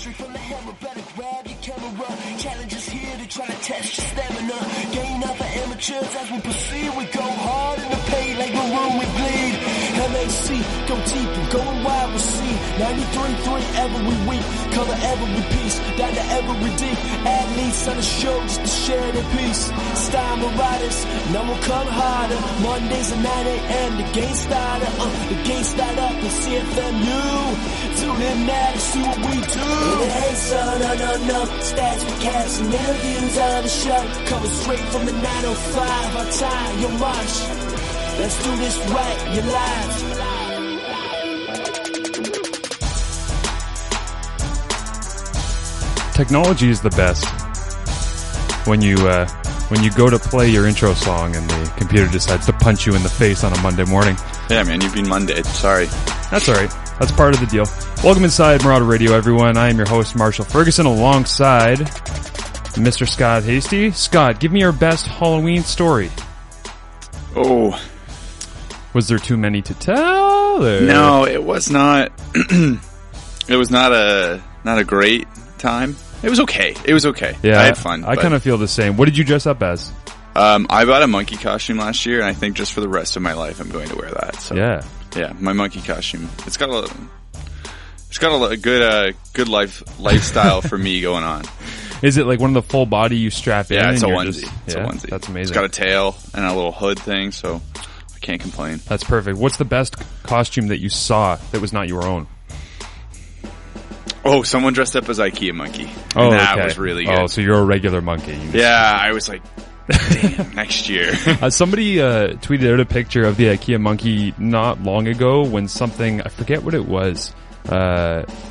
straight from the hammer, better grab your camera. Challenges here to try to test your stamina. Gain up for amateurs as we proceed. We go hard in the paint like a room we bleed. MAC, go deep and going wide we see. 93.3 every week, cover every piece, down to every deep. Athletes on the show just to share their piece. Style Marauders, no one come harder. Mondays at 9 a.m. the game started. The game started up in CFMU. Tune in now to see what we do. In the head, son, no. Stats, recaps, and interviews on the show. Coming straight from the 905. Our time, your march. Let's do this right, you're live. Technology is the best. When you go to play your intro song and the computer decides to punch you in the face on a Monday morning. Yeah, man, you've been Mondayed. Sorry. That's alright. That's part of the deal. Welcome inside Marauder Radio, everyone. I am your host, Marshall Ferguson, alongside Mr. Scott Hasty. Scott, give me your best Halloween story. Oh. Was there too many to tell? Or? No, it was not. It was not a great time. It was okay. Yeah, I had fun. I kind of feel the same. What did you dress up as? I bought a monkey costume last year, and I think just for the rest of my life, I'm going to wear that. So, yeah, my monkey costume. It's got a good lifestyle for me going on. Is it like one of the full body you strap in? Yeah, it's a onesie. It's a onesie. That's amazing. It's got a tail and a little hood thing, so I can't complain. That's perfect. What's the best costume that you saw that was not your own? Oh, someone dressed up as IKEA monkey. And that was really good. Oh, so you're a regular monkey. Yeah, I was like, damn, next year. Somebody tweeted out a picture of the IKEA monkey not long ago when something, I forget what it was,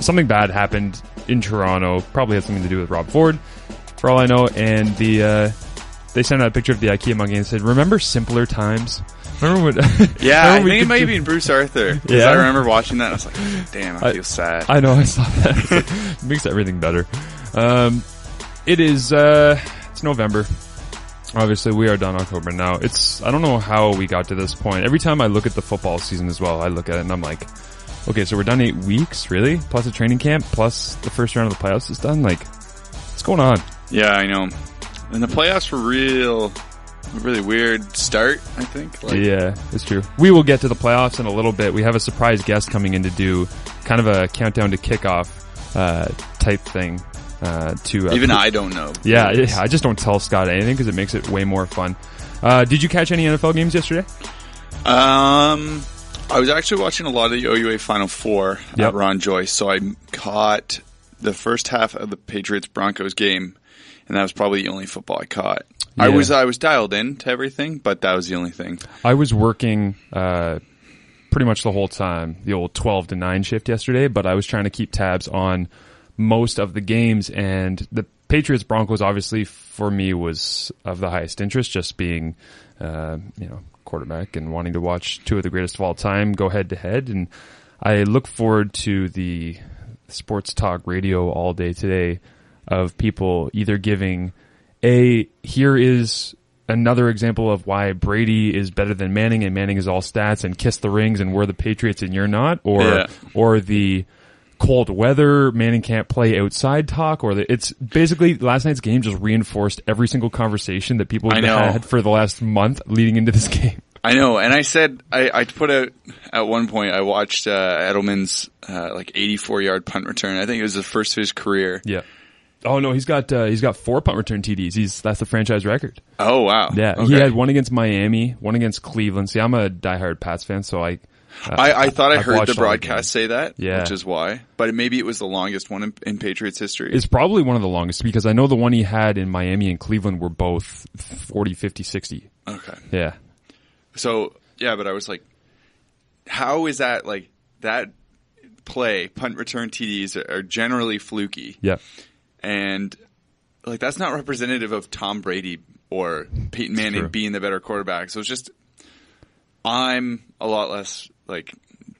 something bad happened in Toronto. Probably had something to do with Rob Ford, for all I know. And they sent out a picture of the IKEA monkey and said, "Remember simpler times?" Remember what? Yeah, I think it might have been Bruce Arthur. Yeah, I remember watching that and I was like, damn, I feel sad. I know, I saw that. It makes everything better. It's November. Obviously, we are done October now. I don't know how we got to this point. Every time I look at the football season as well, I look at it and I'm like, okay, so we're done 8 weeks, really? Plus a training camp, plus the first round of the playoffs is done? Like, what's going on? Yeah, I know. And the playoffs were really weird start, I think. Yeah, it's true. We will get to the playoffs in a little bit. We have a surprise guest coming in to do kind of a countdown to kickoff type thing. Even I don't know. Yeah, I just don't tell Scott anything because it makes it way more fun. Did you catch any NFL games yesterday? I was actually watching a lot of the OUA Final Four at Ron Joyce, so I caught the first half of the Patriots-Broncos game, and that was probably the only football I caught. Yeah. I was dialed in to everything, but that was the only thing. I was working pretty much the whole time, the old 12 to 9 shift yesterday, but I was trying to keep tabs on most of the games, and the Patriots Broncos obviously for me was of the highest interest, just being quarterback and wanting to watch two of the greatest of all time go head to head. And I look forward to the sports talk radio all day today of people either giving here is another example of why Brady is better than Manning and Manning is all stats and kiss the rings and we're the Patriots and you're not, or the cold weather, Manning can't play outside talk, or it's basically last night's game just reinforced every single conversation that people have had for the last month leading into this game. I know, and I said, I put out at one point, I watched Edelman's 84-yard punt return. I think it was the first of his career. Yeah. Oh no, he's got 4 punt return TDs. That's the franchise record. Oh wow. Yeah, okay. He had one against Miami, one against Cleveland. See, I'm a diehard Pats fan, so I thought I heard the broadcast say that, yeah. Which is why. But maybe it was the longest one in Patriots history. It's probably one of the longest because I know the one he had in Miami and Cleveland were both 40, 50, 60. Okay. Yeah. So, yeah, but I was like, how is that, like, that play, punt return TDs are generally fluky. Yeah. And, like, that's not representative of Tom Brady or Peyton Manning being the better quarterback. So it's just, I'm a lot less, like,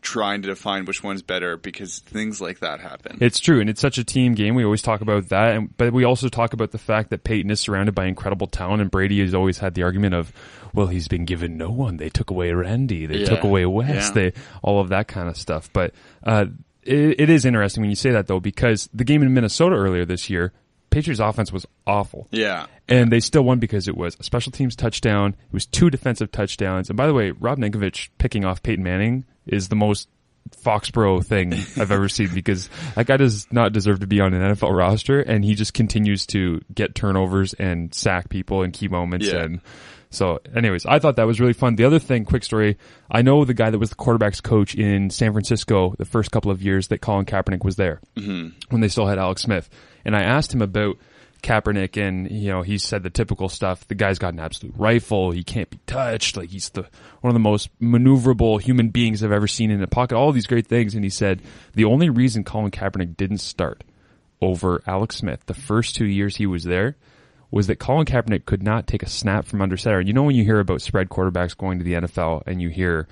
trying to define which one's better because things like that happen. It's true, and it's such a team game. We always talk about that, but we also talk about the fact that Peyton is surrounded by incredible talent, and Brady has always had the argument of, well, he's been given no one. They took away Randy. They took away West. All of that kind of stuff. But it is interesting when you say that, though, because the game in Minnesota earlier this year, Patriots offense was awful. Yeah. And they still won because it was a special teams touchdown. It was 2 defensive touchdowns. And by the way, Rob Ninkovich picking off Peyton Manning is the most Foxborough thing I've ever seen, because that guy does not deserve to be on an NFL roster, and he just continues to get turnovers and sack people in key moments. Yeah. And so anyways, I thought that was really fun. The other thing, quick story, I know the guy that was the quarterback's coach in San Francisco the first couple of years that Colin Kaepernick was there, when they still had Alex Smith. And I asked him about Kaepernick, and he said the typical stuff. The guy's got an absolute rifle. He can't be touched. Like, he's one of the most maneuverable human beings I've ever seen in a pocket. All these great things. And he said the only reason Colin Kaepernick didn't start over Alex Smith the first 2 years he was there was that Colin Kaepernick could not take a snap from under center. And when you hear about spread quarterbacks going to the NFL, and you hear,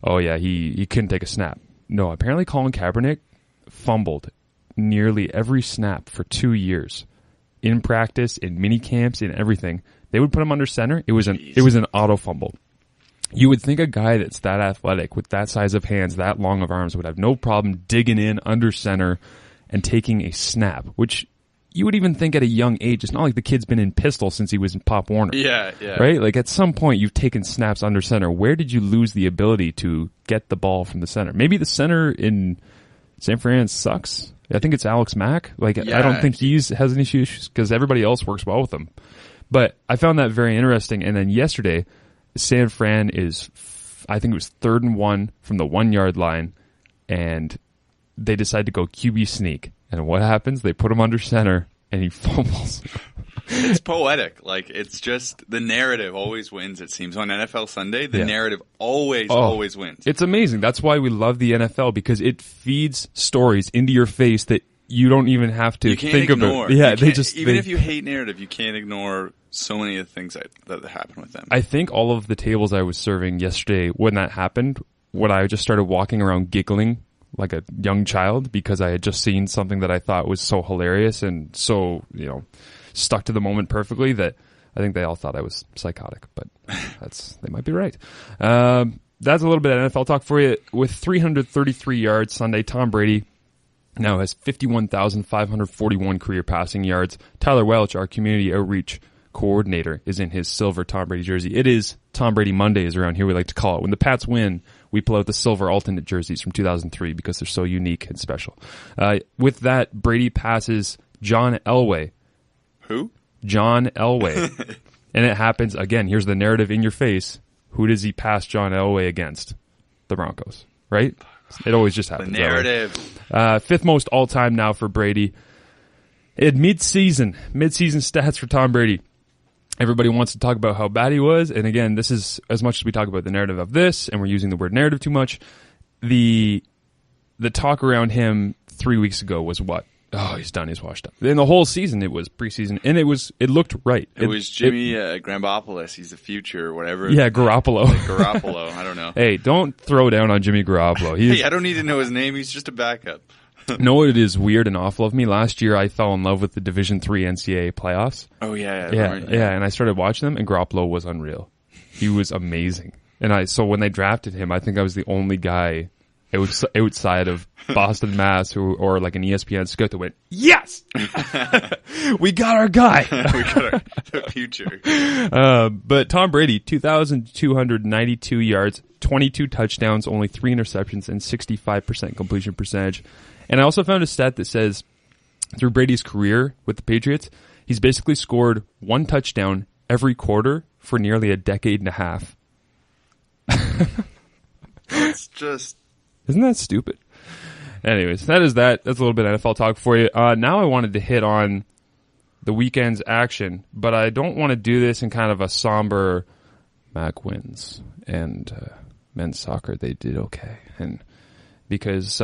oh yeah, he couldn't take a snap. No, apparently Colin Kaepernick fumbled nearly every snap for 2 years. In practice, in mini camps, in everything. They would put him under center. It was an auto fumble. You would think a guy that's that athletic, with that size of hands, that long of arms, would have no problem digging in under center and taking a snap, which you would even think at a young age. It's not like the kid's been in pistol since he was in Pop Warner. Yeah. Right? Like, at some point you've taken snaps under center. Where did you lose the ability to get the ball from the center? Maybe the center in San Fran sucks. I think it's Alex Mack. Like, yeah. I don't think he has any issues because everybody else works well with him. But I found that very interesting. And then yesterday, San Fran is, I think it was 3rd and 1 from the 1 yard line, and they decide to go QB sneak. And what happens? They put him under center, and he fumbles. It's poetic. Like, it's just the narrative always wins, it seems. On NFL Sunday, the narrative always wins. It's amazing. That's why we love the NFL, because it feeds stories into your face that you don't even have to think about. Yeah, even if you hate narrative, you can't ignore so many of the things that happen with them. I think all of the tables I was serving yesterday when that happened, when I just started walking around giggling like a young child because I had just seen something that I thought was so hilarious and so, stuck to the moment perfectly, that I think they all thought I was psychotic, but they might be right. That's a little bit of NFL talk for you. With 333 yards Sunday, Tom Brady now has 51,541 career passing yards. Tyler Welch, our community outreach coordinator, is in his silver Tom Brady jersey. It is Tom Brady Mondays around here, we like to call it. When the Pats win, we pull out the silver alternate jerseys from 2003 because they're so unique and special. With that, Brady passes John Elway. Who? John Elway. And it happens, again, here's the narrative in your face. Who does he pass John Elway against? The Broncos, right? It always just happens. The narrative. 5th most all-time now for Brady. At mid-season stats for Tom Brady. Everybody wants to talk about how bad he was. And again, this is, as much as we talk about the narrative of this, and we're using the word narrative too much, the talk around him 3 weeks ago was what? Oh, he's done. He's washed up. In the whole season, it was preseason, and it looked right. It was Jimmy Grambopoulos. He's the future, whatever. Yeah, Garoppolo. Garoppolo. I don't know. Hey, don't throw down on Jimmy Garoppolo. Hey, I don't need to know his name. He's just a backup. Know what it is weird and awful of me? Last year, I fell in love with the Division III NCAA playoffs. Oh yeah. And I started watching them, and Garoppolo was unreal. He was amazing. And so when they drafted him, I think I was the only guy outside of Boston, Mass, or like an ESPN scout that went, yes! We got our guy! We got our future. But Tom Brady, 2,292 yards, 22 touchdowns, only 3 interceptions, and 65% completion percentage. And I also found a stat that says, through Brady's career with the Patriots, he's basically scored 1 touchdown every quarter for nearly a decade and a half. It's just... Isn't that stupid? Anyways, that's a little bit of NFL talk for you. Now I wanted to hit on the weekend's action, but I don't want to do this in kind of a somber Mac wins and men's soccer, they did okay. And because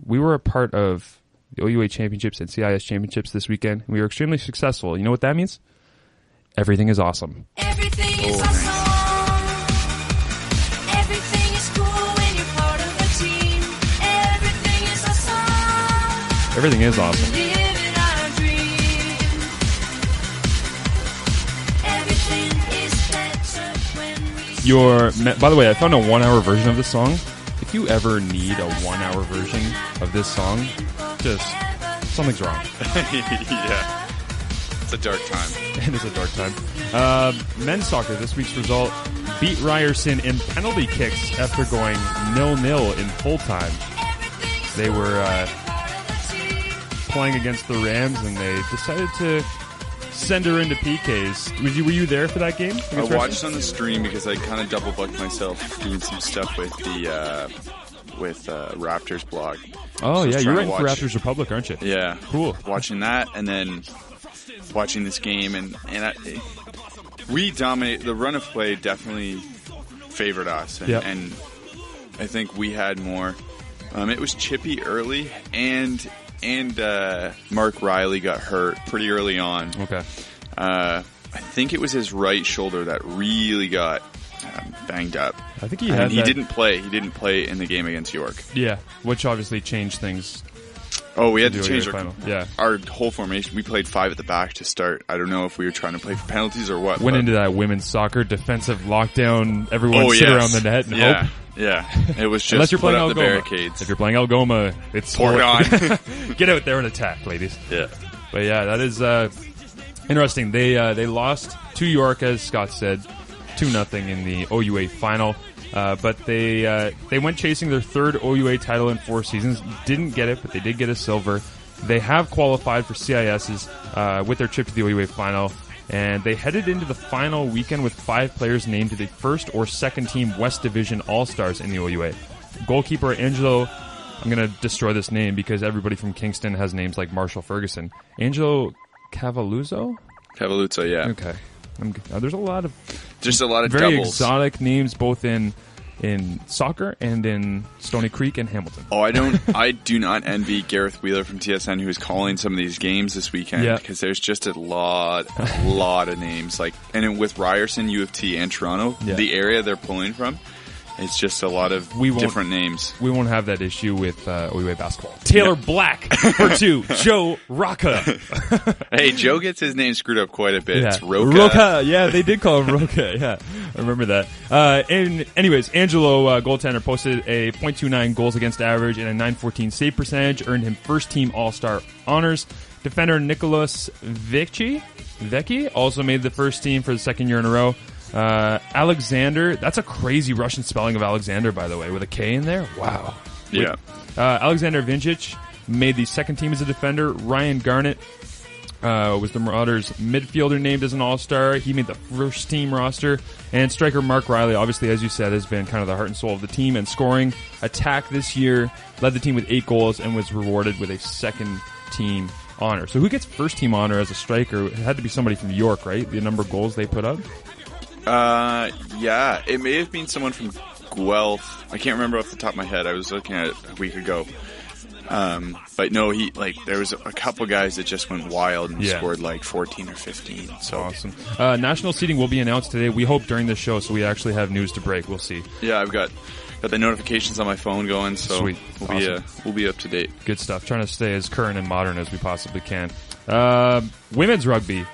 we were a part of the OUA Championships and CIS Championships this weekend, and we were extremely successful. You know what that means? Everything is awesome. Everything is awesome. Everything is cool when you're part of a team. Everything is awesome. Everything is awesome. Living our dream. Everything is better when we By the way, I found a 1-hour version of the song. if you ever need a 1 hour version of this song, just something's wrong. Yeah. It's a dark time. It is a dark time. Men's soccer, this week's result, beat Ryerson in penalty kicks after going 0-0 in full time. They were playing against the Rams, and they decided to send her into PKs. Were you there for that game? I watched on the stream because I kind of double booked myself doing some stuff with the Raptors blog. Oh, So yeah, you're writing watch, for Raptors Republic, aren't you? Yeah, Cool. Watching that and then watching this game, we dominated. The run of play definitely favored us, and I think we had more. It was chippy early, and Mark Riley got hurt pretty early on. Okay. I think it was his right shoulder that really got banged up. I think he didn't play. He didn't play in the game against York. Yeah, which obviously changed things. Oh, we had Do to a change good final. Yeah. our whole formation. We played 5 at the back to start. I don't know if we were trying to play for penalties or what. Went but- into that women's soccer defensive lockdown. Everyone sit around the net and hope. Yeah, it was just Unless you're playing put up the Algoma. barricades. If you're playing Algoma, it's Pour it on. Get out there and attack, ladies. Yeah. But yeah, that is interesting. They lost to York, as Scott said, 2-0 in the OUA final. But they went chasing their third OUA title in 4 seasons. Didn't get it, but they did get a silver. They have qualified for CIS's with their trip to the OUA final. And they headed into the final weekend with 5 players named to the first or second team West Division All-Stars in the OUA. Goalkeeper Angelo, I'm going to destroy this name because everybody from Kingston has names like Marshall Ferguson. Angelo Cavalluzzo? Cavalluzzo, yeah. Okay. There's a lot of very very doubles. exotic names both in soccer and in Stony Creek and Hamilton. Oh, I do not envy Gareth Wheeler from TSN, who is calling some of these games this weekend, because there's just a lot of names. And then with Ryerson, U of T, and Toronto, the area they're pulling from, it's just a lot of different names. We won't have that issue with OUA basketball. Taylor Black for 2. Joe Rocca. Hey, Joe gets his name screwed up quite a bit. Yeah. It's Roca. Roca. Yeah, they did call him Roca. Yeah, I remember that. And anyways, Angelo, goaltender, posted a .29 goals against average and a .914 save percentage, earned him first team All-Star honors. Defender Nicholas Vecchi also made the first team for the second year in a row. Alexander, that's a crazy Russian spelling of Alexander, by the way, with a K in there. Wow. Yeah. Alexander Vincic made the second team as a defender. Ryan Garnett was the Marauders midfielder named as an all-star. He made the first team roster. And striker Mark Riley, obviously, as you said, has been kind of the heart and soul of the team and scoring attack this year. Led the team with 8 goals and was rewarded with a second team honor. So who gets first team honor as a striker? It had to be somebody from York, right? The number of goals they put up? Yeah, it may have been someone from Guelph. I can't remember off the top of my head. I was looking at it a week ago. But no, there was a couple guys that just went wild and scored 14 or 15. So awesome. National seeding will be announced today. We hope during this show, so we actually have news to break. We'll see. Yeah, I've got the notifications on my phone going, so Sweet. We'll be up to date. Good stuff. Trying to stay as current and modern as we possibly can. Women's rugby.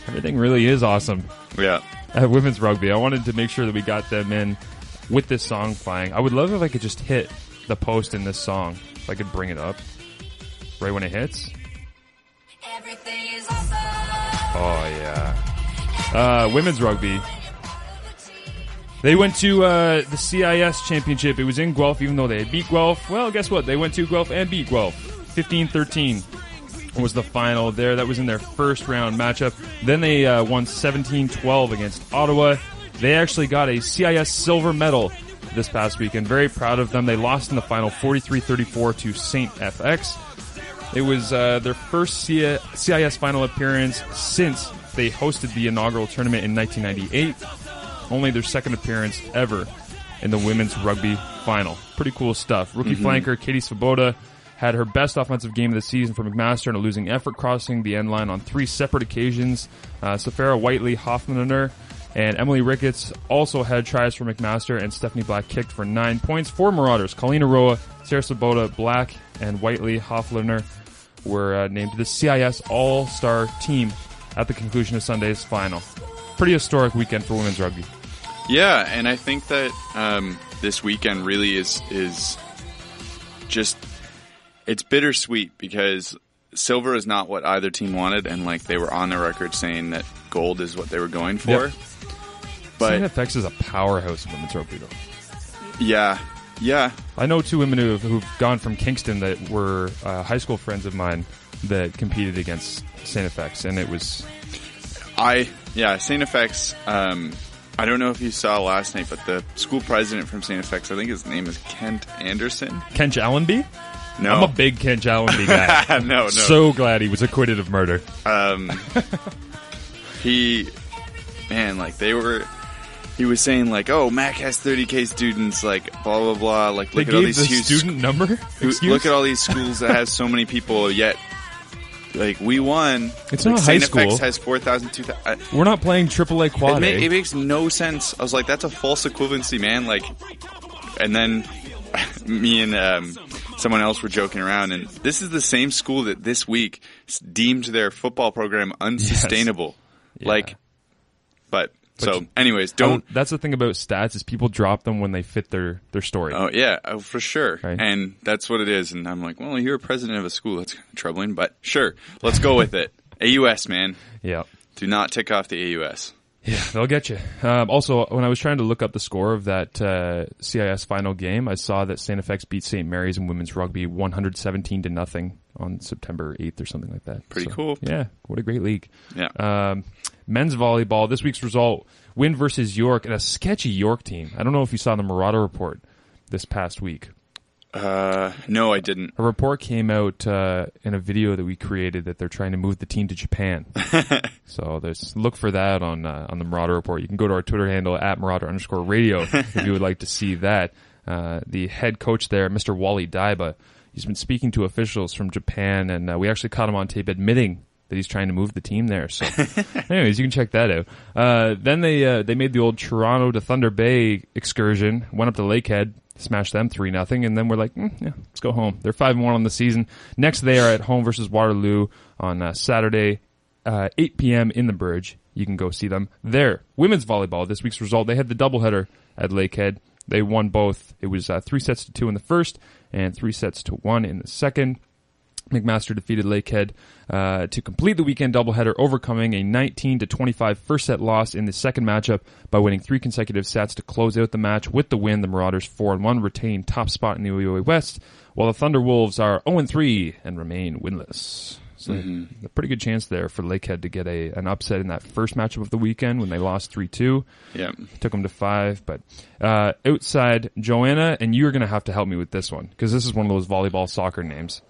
Everything really is awesome. Yeah. Women's rugby. I wanted to make sure that we got them in with this song playing. I would love if I could just hit the post in this song. If I could bring it up right when it hits. Everything is awesome. Oh, yeah. Women's rugby. They went to the CIS championship. It was in Guelph, even though they had beat Guelph. Well, guess what? They went to Guelph and beat Guelph. 15-13 was the final there. That was in their first round matchup. Then they won 17-12 against Ottawa. They actually got a CIS silver medal this past weekend. Very proud of them. They lost in the final 43-34 to St. FX. It was their first CIS final appearance since they hosted the inaugural tournament in 1998. Only their second appearance ever in the women's rugby final. Pretty cool stuff. Rookie flanker Katie Svoboda had her best offensive game of the season for McMaster in a losing effort, crossing the end line on 3 separate occasions. Safara Whiteley, Hoffmaner, and Emily Ricketts also had tries for McMaster, and Stephanie Black kicked for 9 points for Marauders. Colleen Roa, Sarah Svoboda, Black, and Whiteley Hoffmaner were named to the CIS All-Star team at the conclusion of Sunday's final. Pretty historic weekend for women's rugby. Yeah, and I think that this weekend really is just, it's bittersweet because silver is not what either team wanted, and like they were on the record saying that gold is what they were going for. Yep. But CNFX is a powerhouse of women's rugby, though. yeah. I know two women who've gone from Kingston that were high school friends of mine that competed against CNFX, and it was... St. FX, I don't know if you saw last night, but the school president from St. FX, I think his name is Kent Anderson. Kent Allenby? No. I'm a big Kent Allenby guy. No. So glad he was acquitted of murder. He was saying like, oh, Mac has 30K students, like blah blah blah. Like They look at all gave these the student number? Excuse? look at all these schools that have so many people, yet like we won. It's like, not high St. school. FX has 4,000, 2,000. We're not playing AAA quad A. It makes no sense. I was like, that's a false equivalency, man. Like, and then me and someone else were joking around, and this is the same school that this week deemed their football program unsustainable. Yeah. Like, but so, anyways, don't. That's the thing about stats is people drop them when they fit their story. Oh yeah, for sure, Right. and that's what it is. And I'm like, well, you're a president of a school. That's kind of troubling, but sure, let's go with it. AUS, man. Yeah. Do not tick off the AUS. Yeah, they'll get you. Also, when I was trying to look up the score of that CIS final game, I saw that St. FX beat St. Mary's in women's rugby 117-0 on September 8th or something like that. Pretty cool. Yeah, what a great league. Yeah. Men's volleyball, this week's result, win versus York, and a sketchy York team. I don't know if you saw the Marauder report this past week. No, I didn't. A report came out in a video that we created that they're trying to move the team to Japan. So look for that on the Marauder report. You can go to our Twitter handle at Marauder_radio if you would like to see that. The head coach there, Mr. Wally Daiba, he's been speaking to officials from Japan, and we actually caught him on tape admitting that he's trying to move the team there. So, anyways, you can check that out. Then they made the old Toronto to Thunder Bay excursion, went up to Lakehead, smashed them 3-0, and then we're like, let's go home. They're 5-1 on the season. Next, they are at home versus Waterloo on Saturday, 8 p.m. in the Burge. You can go see them there. Women's volleyball, this week's result, they had the doubleheader at Lakehead. They won both. It was 3-2 in the first and 3-1 in the second. McMaster defeated Lakehead to complete the weekend doubleheader, overcoming a 19-25 first set loss in the second matchup by winning 3 consecutive sets to close out the match. With the win, the Marauders 4-1 retain top spot in the OUA West, while the Thunder Wolves are 0-3 and remain winless. So a pretty good chance there for Lakehead to get an upset in that first matchup of the weekend when they lost 3-2. Yeah. Took them to 5. But outside, Joanna, and you're going to have to help me with this one, because this is one of those volleyball soccer names.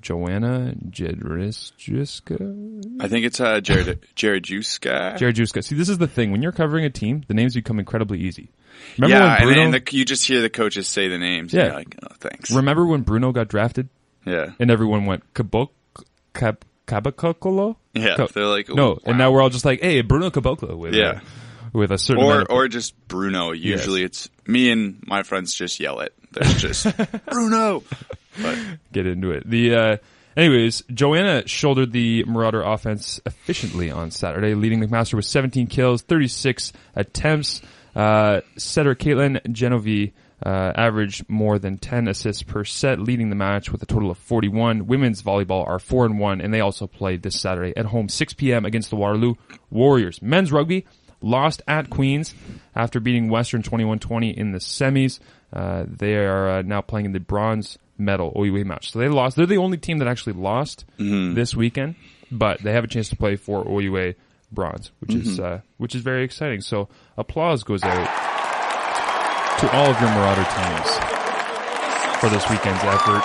Joanna Jedrzejewska? I think it's Jedrzejewska. Jedrzejewska. See, this is the thing. When you're covering a team, the names become incredibly easy. Remember when Bruno... and you just hear the coaches say the names. Yeah. And you're like, oh, thanks. Remember when Bruno got drafted? Yeah. And everyone went, Kabakokolo? Yeah. They're like, no. wow. And now we're all just like, hey, Bruno Kaboklo with a certain amount of... Or just Bruno. Usually it's me and my friends just yell it. There's just Bruno. But get into it. Anyways, Joanna shouldered the Marauder offense efficiently on Saturday, leading McMaster with 17 kills, 36 attempts. Setter Caitlin Genovese averaged more than 10 assists per set, leading the match with a total of 41. Women's volleyball are 4-1, and they also played this Saturday at home, 6 p.m. against the Waterloo Warriors. Men's rugby lost at Queens after beating Western 21-20 in the semis. They are now playing in the bronze medal OUA match. So they lost. They're the only team that actually lost this weekend, but they have a chance to play for OUA bronze, which is very exciting. So applause goes out to all of your Marauder teams for this weekend's effort.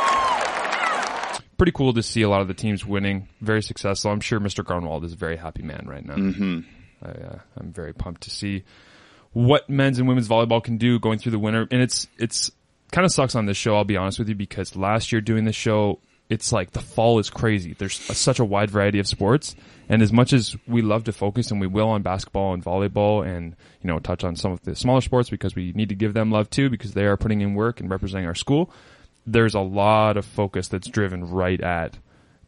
Pretty cool to see a lot of the teams winning, very successful. I'm sure Mr. Garnwald is a very happy man right now. I'm very pumped to see what men's and women's volleyball can do going through the winter. And it's kind of sucks on this show, I'll be honest with you, because last year doing this show, it's like the fall is crazy. There's such a wide variety of sports. And as much as we love to focus, and we will, on basketball and volleyball and, touch on some of the smaller sports because we need to give them love too, because they are putting in work and representing our school, there's a lot of focus that's driven right at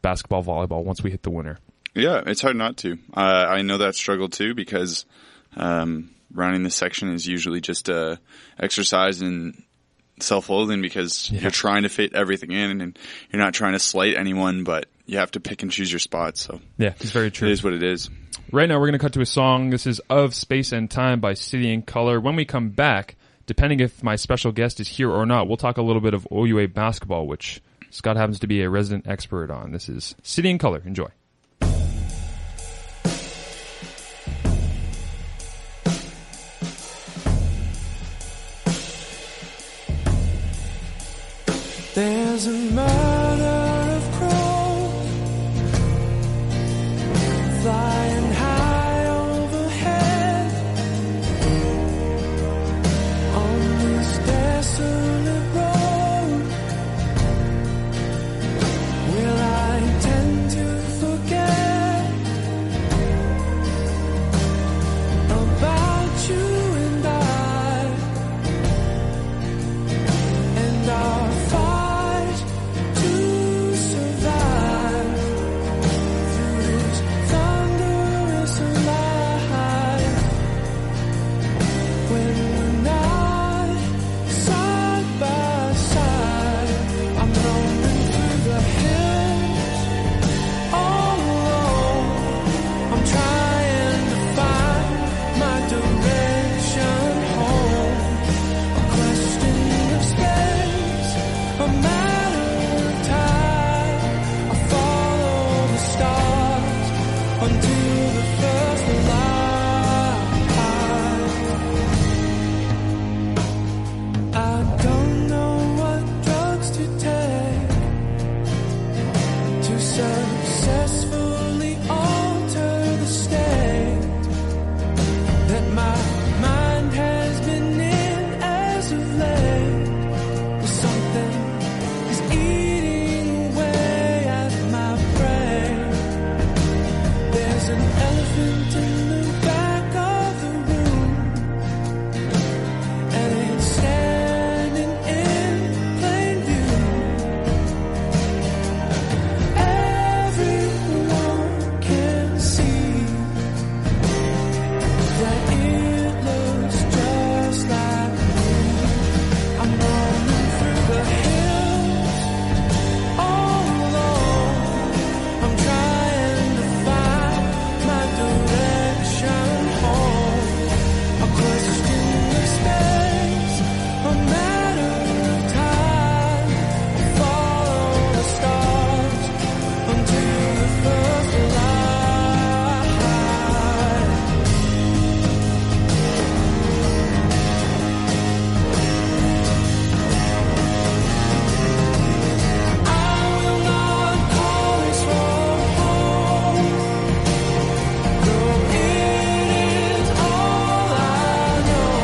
basketball, volleyball once we hit the winter. Yeah, it's hard not to. I know that struggle too, because running this section is usually just a exercise in self-loathing because you're trying to fit everything in and you're not trying to slight anyone, but you have to pick and choose your spots. So yeah, it's very true. It is what it is. Right now we're going to cut to a song. This is Of Space and Time by City and Color. When we come back, depending if my special guest is here or not, we'll talk a little bit of OUA basketball, which Scott happens to be a resident expert on. This is City and Color. Enjoy. There's a murder of crows flying high overhead on this desolate road. Will I tend to forget about you and our fight to survive through this thunderous life? When we're not side by side, I'm roaming through the hills all alone. I'm trying to find my direction home. A question of space, a matter of time. I follow the stars until the first light. I don't know what drugs to take to successfully alter the state that my mind has been in as of late. But something is eating away at my brain. There's an elephant in the back of the room, and it's standing in plain view. Everyone can see that it looks just like me. I'm roaming through the hills all alone. I'm trying to find my direction home. A question of space, a matter of time. Follow the stars until the first light. I will not call this home, though it is all I know.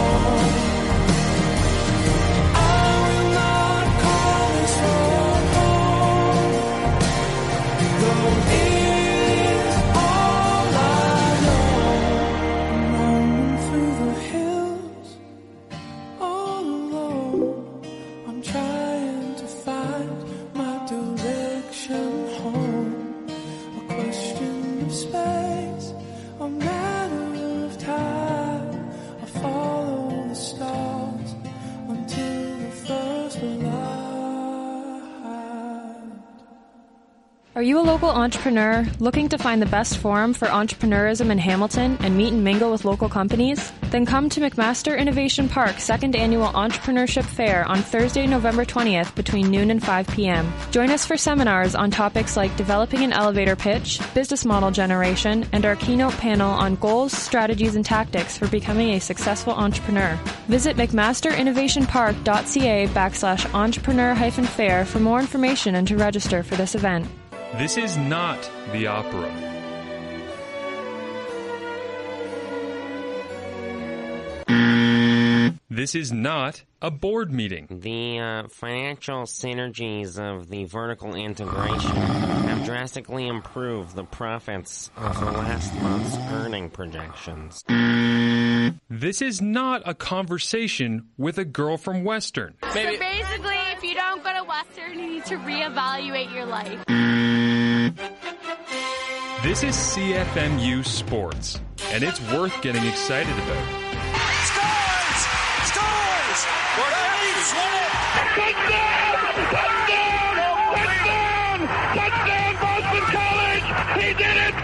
I will not call this home, though it is all I know. I'm roaming through the hills all alone. I'm trying to find my direction home. A question of space, a matter of time. I follow the stars until the first light. Are you a local entrepreneur looking to find the best forum for entrepreneurism in Hamilton and meet and mingle with local companies? Then come to McMaster Innovation Park's second annual Entrepreneurship Fair on Thursday, November 20th between noon and 5 p.m. Join us for seminars on topics like developing an elevator pitch, business model generation, and our keynote panel on goals, strategies, and tactics for becoming a successful entrepreneur. Visit mcmasterinnovationpark.ca/entrepreneur-fair for more information and to register for this event. This is not the opera. This is not a board meeting. The financial synergies of the vertical integration have drastically improved the profits of the last month's earning projections. This is not a conversation with a girl from Western. So basically, if you don't go to Western, you need to reevaluate your life. This is CFMU Sports, and it's worth getting excited about. Touchdown, Boston College! He did it!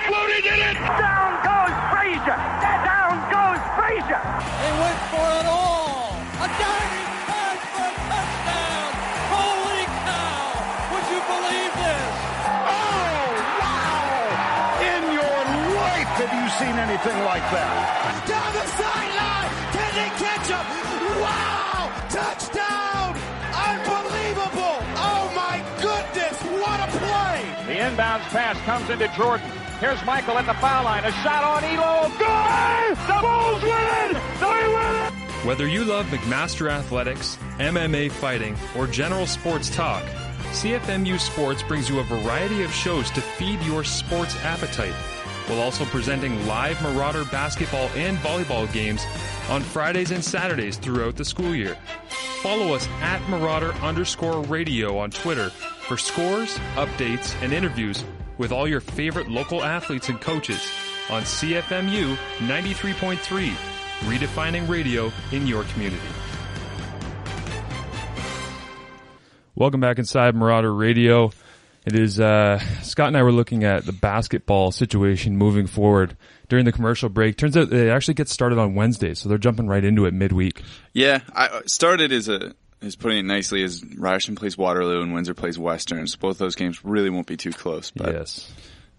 Flutie did it! Down goes Frazier! Down goes Frazier! They went for it all! A diving pass for a touchdown! Holy cow! Would you believe this? Oh, wow! In your life have you seen anything like that? Down the sideline! Can they catch him? Wow! Touchdown! Unbelievable! Oh my goodness! What a play! The inbounds pass comes into Jordan. Here's Michael at the foul line. A shot on Elo. Good! The Bulls win it! They win it! Whether you love McMaster Athletics, MMA fighting, or general sports talk, CFMU Sports brings you a variety of shows to feed your sports appetite, while also presenting live Marauder basketball and volleyball games on Fridays and Saturdays throughout the school year. Follow us at Marauder_radio on Twitter for scores, updates, and interviews with all your favorite local athletes and coaches on CFMU 93.3, redefining radio in your community. Welcome back inside Marauder Radio. It is, Scott and I were looking at the basketball situation moving forward during the commercial break. Turns out it actually gets started on Wednesday, so they're jumping right into it midweek. Yeah, I started is putting it nicely as Ryerson plays Waterloo and Windsor plays Western. So both those games really won't be too close. But, yes.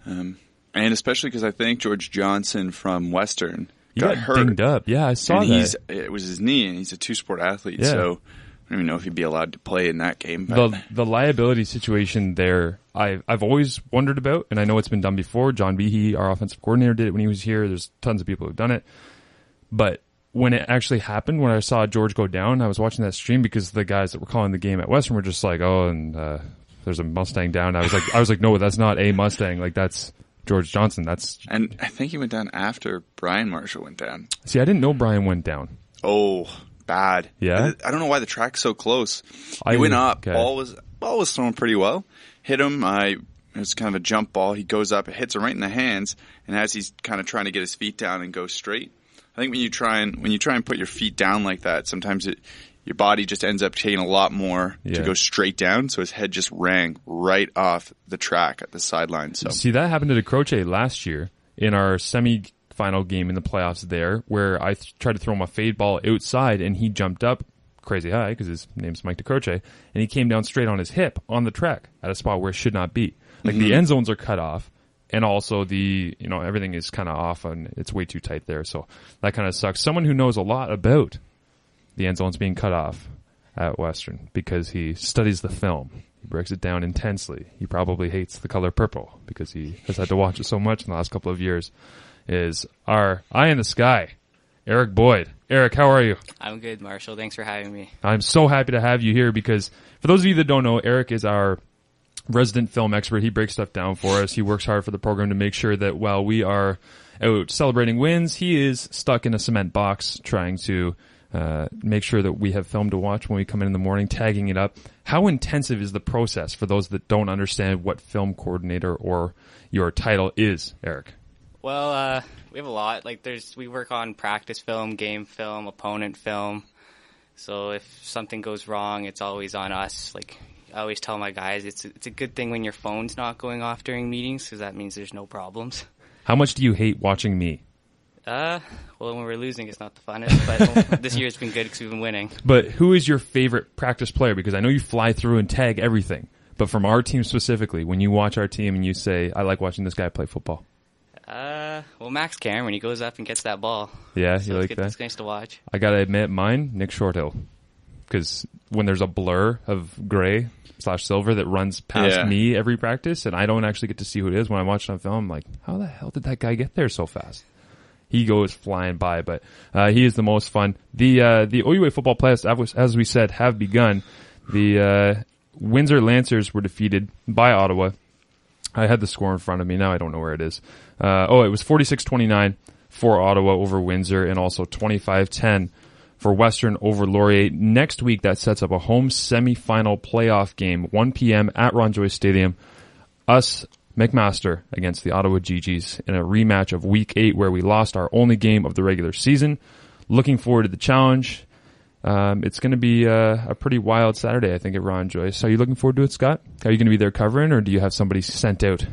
And especially because I think George Johnson from Western He got hurt. dinged up. Yeah, I saw and that. It was his knee, and he's a two-sport athlete, Yeah. so I don't even know if he'd be allowed to play in that game. But The liability situation there, I've always wondered about, and I know it's been done before. John Behe, our offensive coordinator, did it when he was here. There's tons of people who've done it. But when it actually happened, when I saw George go down, I was watching that stream because the guys that were calling the game at Western were just like, oh, and there's a Mustang down. I was like, no, that's not a Mustang. Like, that's George Johnson. And I think he went down after Brian Marshall went down. See, I didn't know Brian went down. Oh, bad. Yeah? I don't know why the track's so close. He went up. Okay. Ball was thrown pretty well. Hit him. It was kind of a jump ball. He goes up. It hits him right in the hands. And as he's kind of trying to get his feet down and go straight, I think when you try and put your feet down like that, sometimes your body just ends up taking a lot more to go straight down. So his head just rang right off the track at the sideline. So See, that happened to DeCroce last year in our semi-final game in the playoffs there, where I tried to throw him a fade ball outside, and he jumped up crazy high because his name's Mike DeCroce, and he came down straight on his hip on the track at a spot where it should not be. Like the end zones are cut off. And also everything is kind of off and it's way too tight there. So that kind of sucks. Someone who knows a lot about the end zones being cut off at Western because he studies the film. He breaks it down intensely. He probably hates the color purple because he has had to watch it so much in the last couple of years. Is our eye in the sky, Eric Boyd. Eric, how are you? I'm good, Marshall. Thanks for having me. I'm so happy to have you here because for those of you that don't know, Eric is our resident film expert. He breaks stuff down for us. He works hard for the program to make sure that while we are out celebrating wins, he is stuck in a cement box trying to make sure that we have film to watch when we come in the morning, tagging it up. How intensive is the process for those that don't understand what film coordinator or your title is, Eric? Well, we have a lot. We work on practice film, game film, opponent film. So if something goes wrong, it's always on us. I always tell my guys it's a good thing when your phone's not going off during meetings because that means there's no problems. How much do you hate watching me? Well, when we're losing, it's not the funnest, but this year it's been good because we've been winning. But who is your favorite practice player? Because I know you fly through and tag everything. But from our team specifically, when you watch our team and you say, I like watching this guy play football. Well, Max Cameron, he goes up and gets that ball. Yeah, so you like good, that? It's nice to watch. I gotta admit, mine, Nick Shorthill. Because when there's a blur of gray/silver that runs past me every practice, and I don't actually get to see who it is when I watch it on film, I'm like, how the hell did that guy get there so fast? He goes flying by, but he is the most fun. The OUA football playoffs, as we said, have begun. The Windsor Lancers were defeated by Ottawa. I had the score in front of me. Now I don't know where it is. It was 46-29 for Ottawa over Windsor, and also 25-10 for Western over Laurier. Next week, that sets up a home semifinal playoff game, 1 p.m. at Ron Joyce Stadium. Us, McMaster, against the Ottawa GGs in a rematch of Week 8, where we lost our only game of the regular season. Looking forward to the challenge. It's going to be a pretty wild Saturday, I think, at Ron Joyce. Are you looking forward to it, Scott? Are you going to be there covering, or do you have somebody sent out?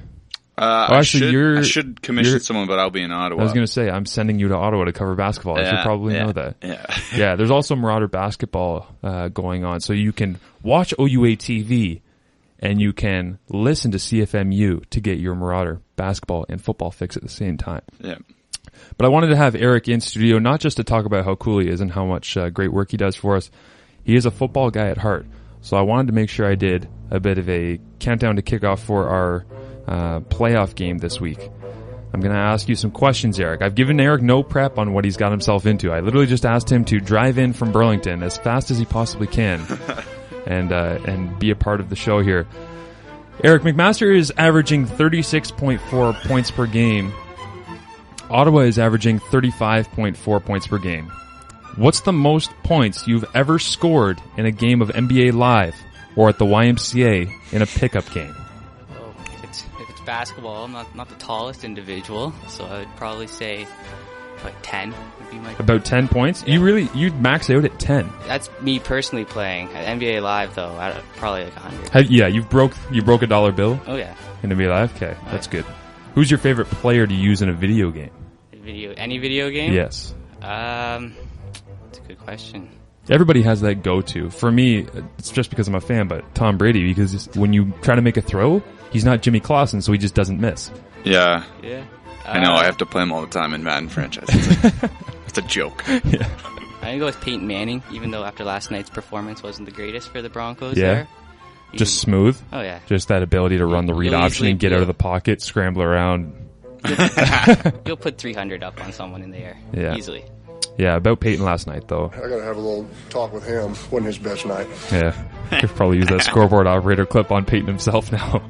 I should commission someone, but I'll be in Ottawa. I was going to say, I'm sending you to Ottawa to cover basketball. I should probably know that. Yeah, there's also Marauder basketball going on. So you can watch OUA TV, and you can listen to CFMU to get your Marauder basketball and football fix at the same time. Yeah. But I wanted to have Eric in studio, not just to talk about how cool he is and how much great work he does for us. He is a football guy at heart. So I wanted to make sure I did a bit of a countdown to kickoff for our playoff game this week. I'm going to ask you some questions, Eric. I've given Eric no prep on what he's got himself into. I literally just asked him to drive in from Burlington as fast as he possibly can and be a part of the show here. Eric, McMaster is averaging 36.4 points per game. Ottawa is averaging 35.4 points per game. What's the most points you've ever scored in a game of NBA Live or at the YMCA in a pickup game? If it's basketball, I'm not the tallest individual, so I would probably say like 10 would be my... About 10 points? Yeah. You'd max out at 10. That's me personally playing. At NBA Live, though, I'd probably like 100. You broke a dollar bill? Oh, yeah. In NBA Live? Okay, that's good. Who's your favorite player to use in a video game? Any video game? Yes. That's a good question. Everybody has that go-to. For me, it's just because I'm a fan, but Tom Brady, because when you try to make a throw, he's not Jimmy Clausen, so he just doesn't miss. Yeah. Yeah. I know, I have to play him all the time in Madden franchise. It's a joke. Yeah. I'm going to go with Peyton Manning, even though after last night's performance wasn't the greatest for the Broncos Yeah. there. Just smooth? Oh, yeah. Just that ability to run the read option and get out of the pocket, scramble around. You'll put 300 up on someone in the air. Yeah. Easily. Yeah, about Peyton last night, though. I got to have a little talk with him. Wasn't his best night. Yeah. Could probably use that scoreboard operator clip on Peyton himself now.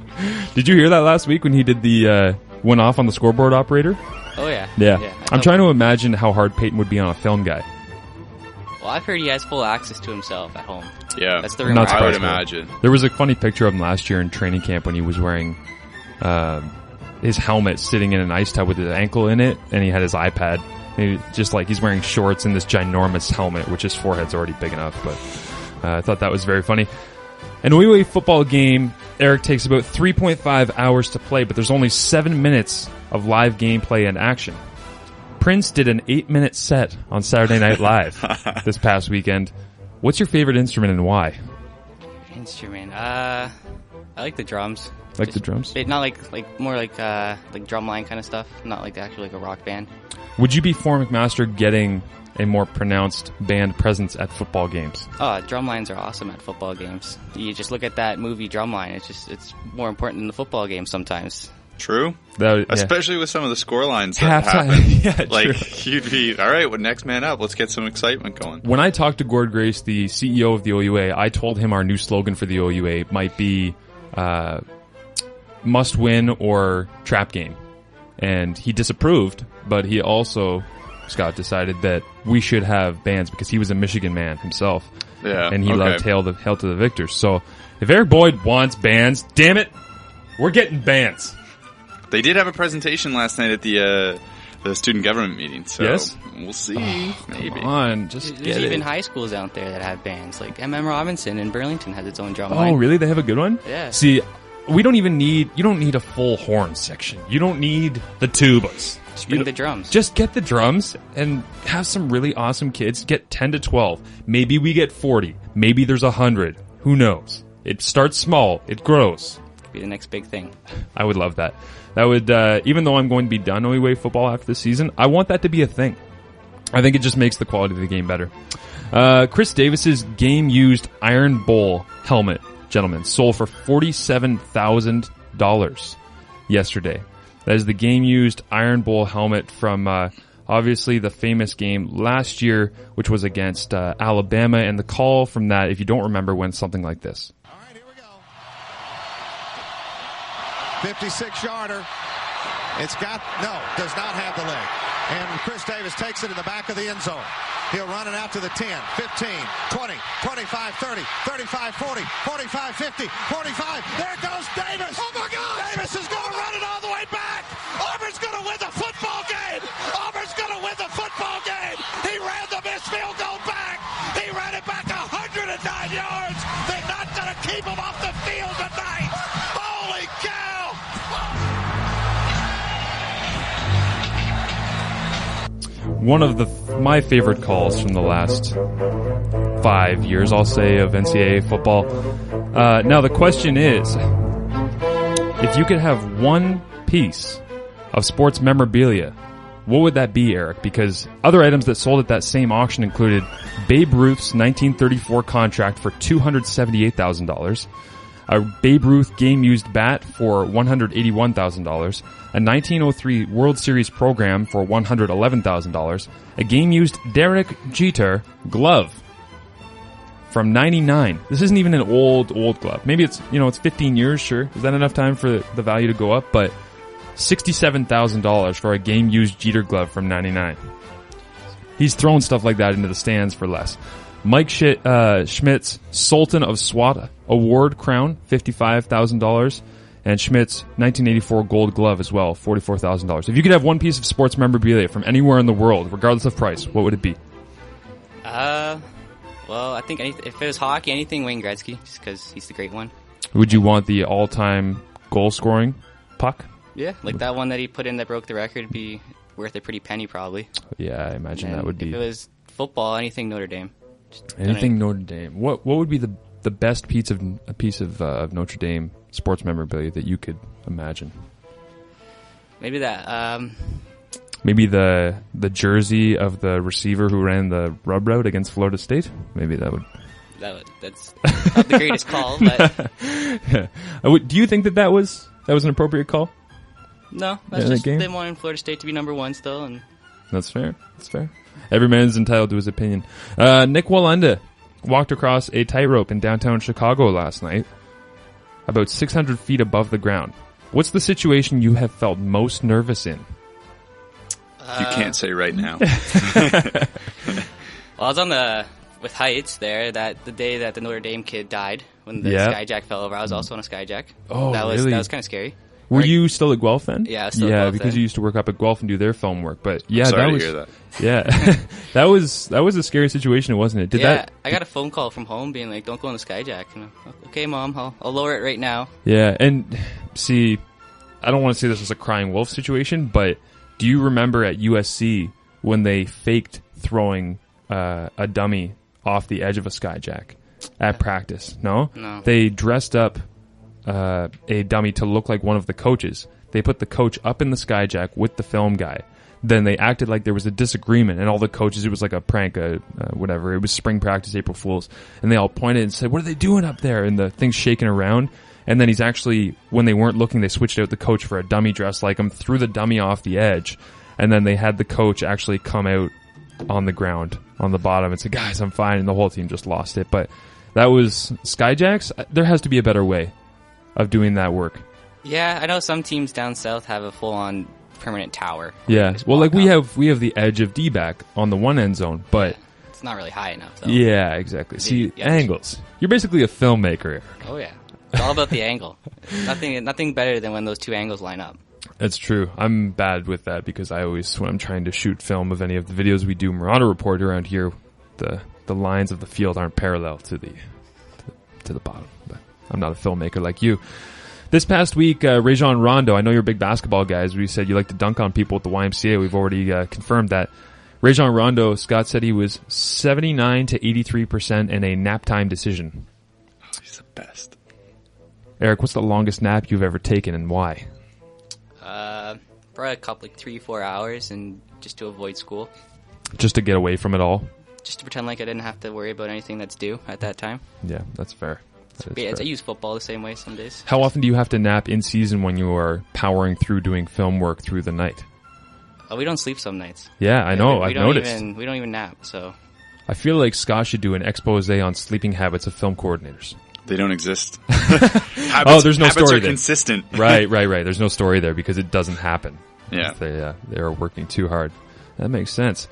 Did you hear that last week when he did the went off on the scoreboard operator? Oh, yeah. Yeah. I'm trying to imagine how hard Peyton would be on a film guy. Well, I've heard he has full access to himself at home. Yeah. That's the rumor. I would imagine. There was a funny picture of him last year in training camp when he was wearing his helmet sitting in an ice tub with his ankle in it, and he had his iPad. Just like he's wearing shorts in this ginormous helmet, which his forehead's already big enough, but I thought that was very funny. An OUA football game, Eric, takes about 3.5 hours to play, but there's only 7 minutes of live gameplay and action. Prince did an 8-minute set on Saturday Night Live this past weekend. What's your favorite instrument and why? Instrument? I like the drums. Like the drums? Not more like drumline kind of stuff. Not like actually like a rock band. Would you be for McMaster getting a more pronounced band presence at football games? Oh, drumlines are awesome at football games. You just look at that movie Drumline. It's more important than the football game sometimes. True. Especially with some of the score lines that happen. You'd be, all right, next man up. Let's get some excitement going. When I talked to Gord Grace, the CEO of the OUA, I told him our new slogan for the OUA might be must win or trap game. And he disapproved, but he also, Scott, decided that we should have bands because he was a Michigan man himself. Yeah. And he loved Hail to the Victors. So if Eric Boyd wants bands, damn it, we're getting bands. They did have a presentation last night at the student government meeting, so yes? We'll see. Maybe. Come on, just There's get even it. high schools out there that have bands. Like M.M. Robinson in Burlington has its own drum line. Oh, really? They have a good one? Yeah. See, you don't need a full horn section. You don't need the tubas. Just bring the drums. Just get the drums and have some really awesome kids. Get 10 to 12. Maybe we get 40. Maybe there's 100. Who knows? It starts small. It grows. Could be the next big thing. I would love that. That would, even though I'm going to be done OUA football after the season, I want that to be a thing. I think it just makes the quality of the game better. Chris Davis's game-used Iron Bowl helmet, gentlemen, sold for $47,000 yesterday. That is the game-used Iron Bowl helmet from, obviously the famous game last year, which was against Alabama, and the call from that, if you don't remember, went something like this. 56-yarder. Does not have the leg. And Chris Davis takes it in the back of the end zone. He'll run it out to the 10, 15, 20, 25, 30, 35, 40, 45, 50, 45. There goes Davis. Oh, my God. Davis is going to run it all the way back. Auburn's going to win the football game. Auburn's going to win the football game. He ran the missed field goal back. He ran it one of my favorite calls from the last 5 years, I'll say, of NCAA football. Now the question is, if you could have one piece of sports memorabilia, what would that be, Eric? Because other items that sold at that same auction included Babe Ruth's 1934 contract for $278,000, a Babe Ruth game-used bat for $181,000, a 1903 World Series program for $111,000, a game-used Derek Jeter glove from 99. This isn't even an old glove. Maybe it's 15 years, sure. Is that enough time for the value to go up? But $67,000 for a game-used Jeter glove from 99. He's throwing stuff like that into the stands for less. Mike Schmidt's Sultan of SWAT Award crown, $55,000. And Schmidt's 1984 gold glove as well, $44,000. If you could have one piece of sports memorabilia from anywhere in the world, regardless of price, what would it be? Well, I think if it was hockey, anything Wayne Gretzky, just because he's the great one. Would you want the all-time goal-scoring puck? Yeah, like that one that he put in that broke the record would be worth a pretty penny, probably. Yeah, I imagine that would be. If it was football, anything Notre Dame. Anything Notre Dame. What would be the best piece of Notre Dame sports memorabilia that you could imagine? Maybe that. Maybe the jersey of the receiver who ran the rub route against Florida State. Maybe that would. That's not the greatest call, but. Yeah. Do you think that was an appropriate call? No, that's just they wanted Florida State to be number one still, and. That's fair. That's fair. Every man is entitled to his opinion. Nick Walenda walked across a tightrope in downtown Chicago last night, about 600 feet above the ground. What's the situation you have felt most nervous in? You can't say right now. Well, I was with heights there the day that the Notre Dame kid died when the skyjack fell over. I was also on a skyjack. Oh, really? That was kind of scary. Were you still at Guelph then? Yeah, I was still at Guelph because then. you used to work up at Guelph and do their film work. But yeah, I'm sorry to hear that. Yeah, that was a scary situation, wasn't it? I got a phone call from home being like, "Don't go on the skyjack." And okay, Mom, I'll lower it right now. Yeah, and see, I don't want to say this was a crying wolf situation, but do you remember at USC when they faked throwing a dummy off the edge of a skyjack at practice? No? They dressed up a dummy to look like one of the coaches. They put the coach up in the skyjack with the film guy. Then they acted like there was a disagreement, and all the coaches, it was like a prank, whatever. It was spring practice, April Fools. And they all pointed and said, "What are they doing up there?" And the thing's shaking around. And then he's actually, when they weren't looking, they switched out the coach for a dummy dressed like him, threw the dummy off the edge. And then they had the coach actually come out on the ground, on the bottom, and say, "Guys, I'm fine." And the whole team just lost it. But that was skyjacks. There has to be a better way of doing that work. Yeah, I know some teams down south have a full-on permanent tower. Yeah, well, like we have the edge of D-back on the one end zone, but it's not really high enough, though. Yeah, exactly. See, angles. You're basically a filmmaker, Eric. Oh yeah, it's all about the angle. Nothing better than when those two angles line up. That's true. I'm bad with that because I always, when I'm trying to shoot film of any of the videos we do Marauder Report around here, the lines of the field aren't parallel to the bottom. But I'm not a filmmaker like you. This past week, Rajon Rondo, I know you're big basketball guys. We said you like to dunk on people at the YMCA. We've already confirmed that. Rajon Rondo, Scott said he was 79 to 83% in a nap time decision. Oh, he's the best. Eric, what's the longest nap you've ever taken and why? Probably a couple, 3-4 hours, and just to avoid school. Just to get away from it all? Just to pretend like I didn't have to worry about anything that's due at that time. Yeah, that's fair. I use football the same way some days. How often do you have to nap in season when you are powering through doing film work through the night? Oh, we don't sleep some nights. Yeah, I know. I've noticed. We don't even nap, so. I feel like Scott should do an expose on sleeping habits of film coordinators. They don't exist. There's no story are there. Consistent. Right. There's no story there because it doesn't happen. Yeah. They are working too hard. That makes sense.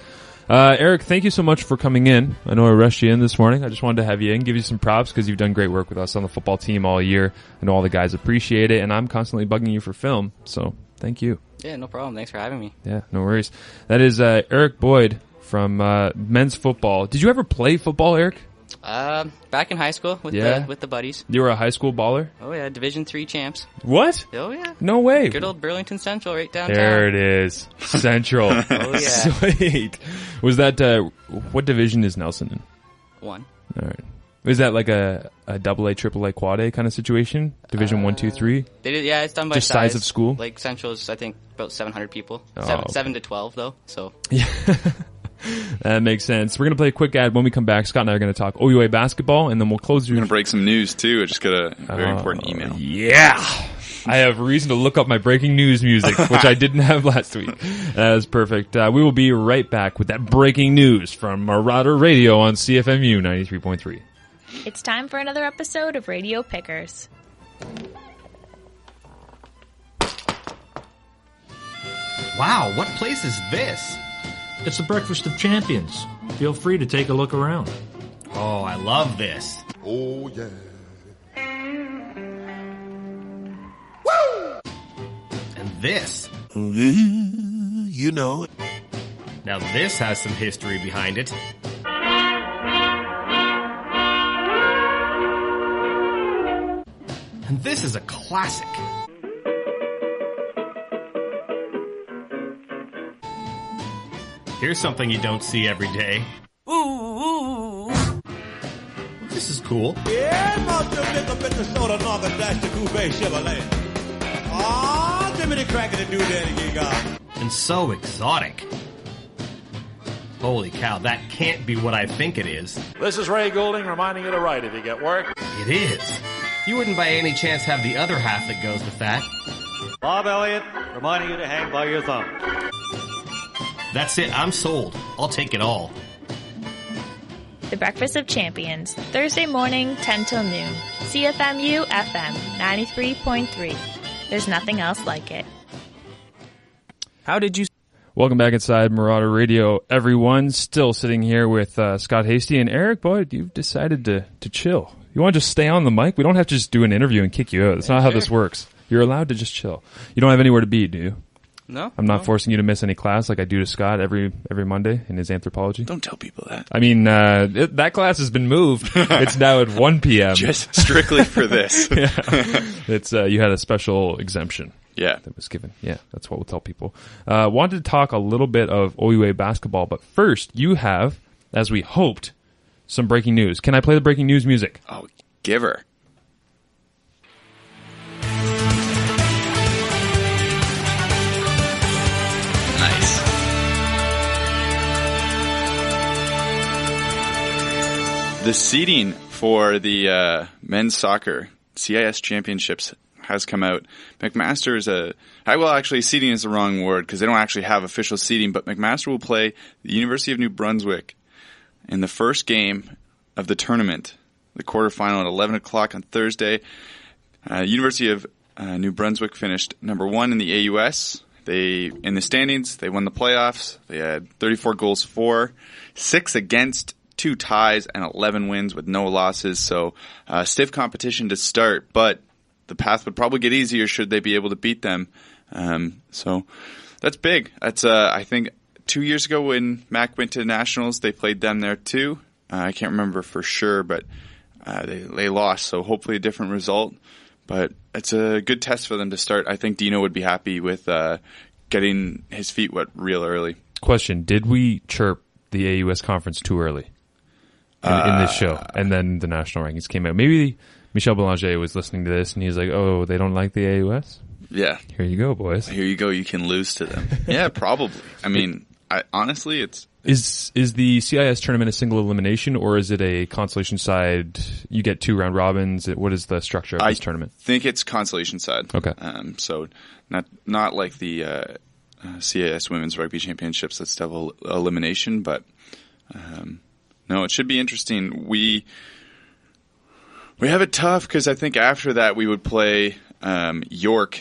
Eric, thank you so much for coming in. I know I rushed you in this morning. I just wanted to have you in, give you some props because you've done great work with us on the football team all year. I know all the guys appreciate it, and I'm constantly bugging you for film, so thank you. Yeah, no problem. Thanks for having me. Yeah, no worries. That is Eric Boyd from men's football. Did you ever play football, Eric? Back in high school with the buddies. You were a high school baller? Oh yeah, Division III champs. What? Oh yeah. No way. Good old Burlington Central right downtown. There it is. Central. Oh yeah. Sweet. Was that, what division is Nelson in? 1. All right. Is that like a AA, AAA, quad A kind of situation? Division 1, 2, 3? They did, yeah, it's done by just size of school? Like Central's, I think, about 700 people. Oh. 7 to 12, though, so. Yeah. That makes sense. We're going to play a quick ad. When we come back, Scott and I are going to talk OUA basketball, and then we'll close. We're going to break some news, too. I just got a very important email. Yeah. I have reason to look up my breaking news music, which I didn't have last week. That is perfect. We will be right back with that breaking news from Marauder Radio on CFMU 93.3. It's time for another episode of Radio Pickers. Wow, what place is this? It's the Breakfast of Champions. Feel free to take a look around. Oh, I love this. Oh, yeah. And this. You know it. Now this has some history behind it. And this is a classic. Here's something you don't see every day. Ooh. This is cool. Yeah, must have been a bit of soda, knocker, dash the coupe Chevrolet. Ah, give me the crack of the doodad you got. And so exotic. Holy cow, that can't be what I think it is. This is Ray Goulding reminding you to write if you get work. It is. You wouldn't by any chance have the other half that goes with that. Bob Elliott reminding you to hang by your thumb. That's it. I'm sold. I'll take it all. The Breakfast of Champions, Thursday morning, 10 till noon. CFMU FM 93.3. There's nothing else like it. How did you... Welcome back inside Marauder Radio, everyone. Still sitting here with Scott Hasty and Eric. Boy, you've decided to chill. You want to just stay on the mic? We don't have to just do an interview and kick you out. That's not how this works. You're allowed to just chill. You don't have anywhere to be, do you? No. I'm not forcing you to miss any class like I do to Scott every Monday in his anthropology. Don't tell people that. I mean, that class has been moved. It's now at 1 p.m. Just strictly for this. Yeah. It's you had a special exemption. Yeah. That was given. Yeah, that's what we'll tell people. Wanted to talk a little bit of OUA basketball, but first you have, as we hoped, some breaking news. Can I play the breaking news music? Oh, give her. Nice. The seeding for the men's soccer CIS championships has come out. McMaster is seeding is the wrong word because they don't actually have official seeding, but McMaster will play the University of New Brunswick in the first game of the tournament, the quarterfinal at 11 o'clock on Thursday. University of New Brunswick finished number 1 in the AUS. In the standings, they won the playoffs. They had 34 goals for, 6 against, 2 ties, and 11 wins with no losses. So stiff competition to start, but the path would probably get easier should they be able to beat them. So that's big. That's I think 2 years ago when Mac went to the Nationals, they played them there too. I can't remember for sure, but they lost. So hopefully a different result. But it's a good test for them to start. I think Dino would be happy with getting his feet wet real early. Question, did we chirp the AUS conference too early in this show? And then the national rankings came out. Maybe Michel Belanger was listening to this and he's like, oh, they don't like the AUS? Yeah. Here you go, boys. Here you go. You can lose to them. Yeah, probably. I mean, honestly, it's... Is the CIS tournament a single elimination, or is it a consolation side? You get 2 round robins. What is the structure of this tournament? I think it's consolation side. Okay. So not like the CIS Women's Rugby Championships. That's double elimination, but no, it should be interesting. We have it tough because I think after that we would play York.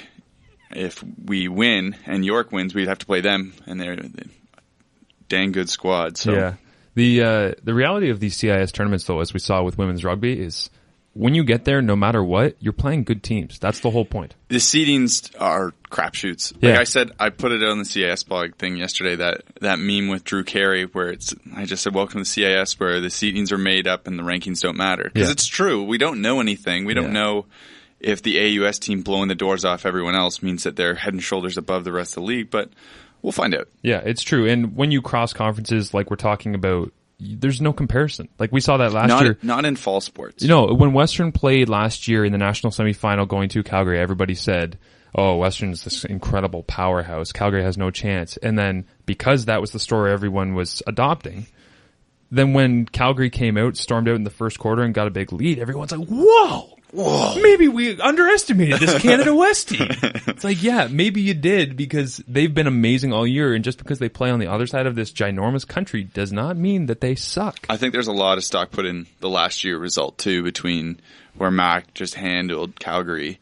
If we win and York wins, we'd have to play them, and they're dang good squad. So yeah, the reality of these CIS tournaments, though, as we saw with women's rugby, is when you get there, no matter what, you're playing good teams. That's the whole point. The seedings are crapshoots. Yeah. Like I said, I put it on the CIS blog thing yesterday, that meme with Drew Carey where I just said, welcome to CIS, where the seedings are made up and the rankings don't matter. Because it's true. We don't know anything. We don't know if the AUS team blowing the doors off everyone else means that they're head and shoulders above the rest of the league, but we'll find out. Yeah, it's true. And when you cross conferences, like we're talking about, there's no comparison. Like we saw that last year. Not in fall sports. You know, when Western played last year in the national semifinal going to Calgary, everybody said, oh, Western's this incredible powerhouse. Calgary has no chance. And then because that was the story everyone was adopting, then when Calgary came out, stormed out in the first quarter and got a big lead, everyone's like, whoa! Maybe we underestimated this Canada West team. It's like, yeah, maybe you did, because they've been amazing all year, and just because they play on the other side of this ginormous country does not mean that they suck. I think there's a lot of stock put in the last year result, too, between where Mac just handled Calgary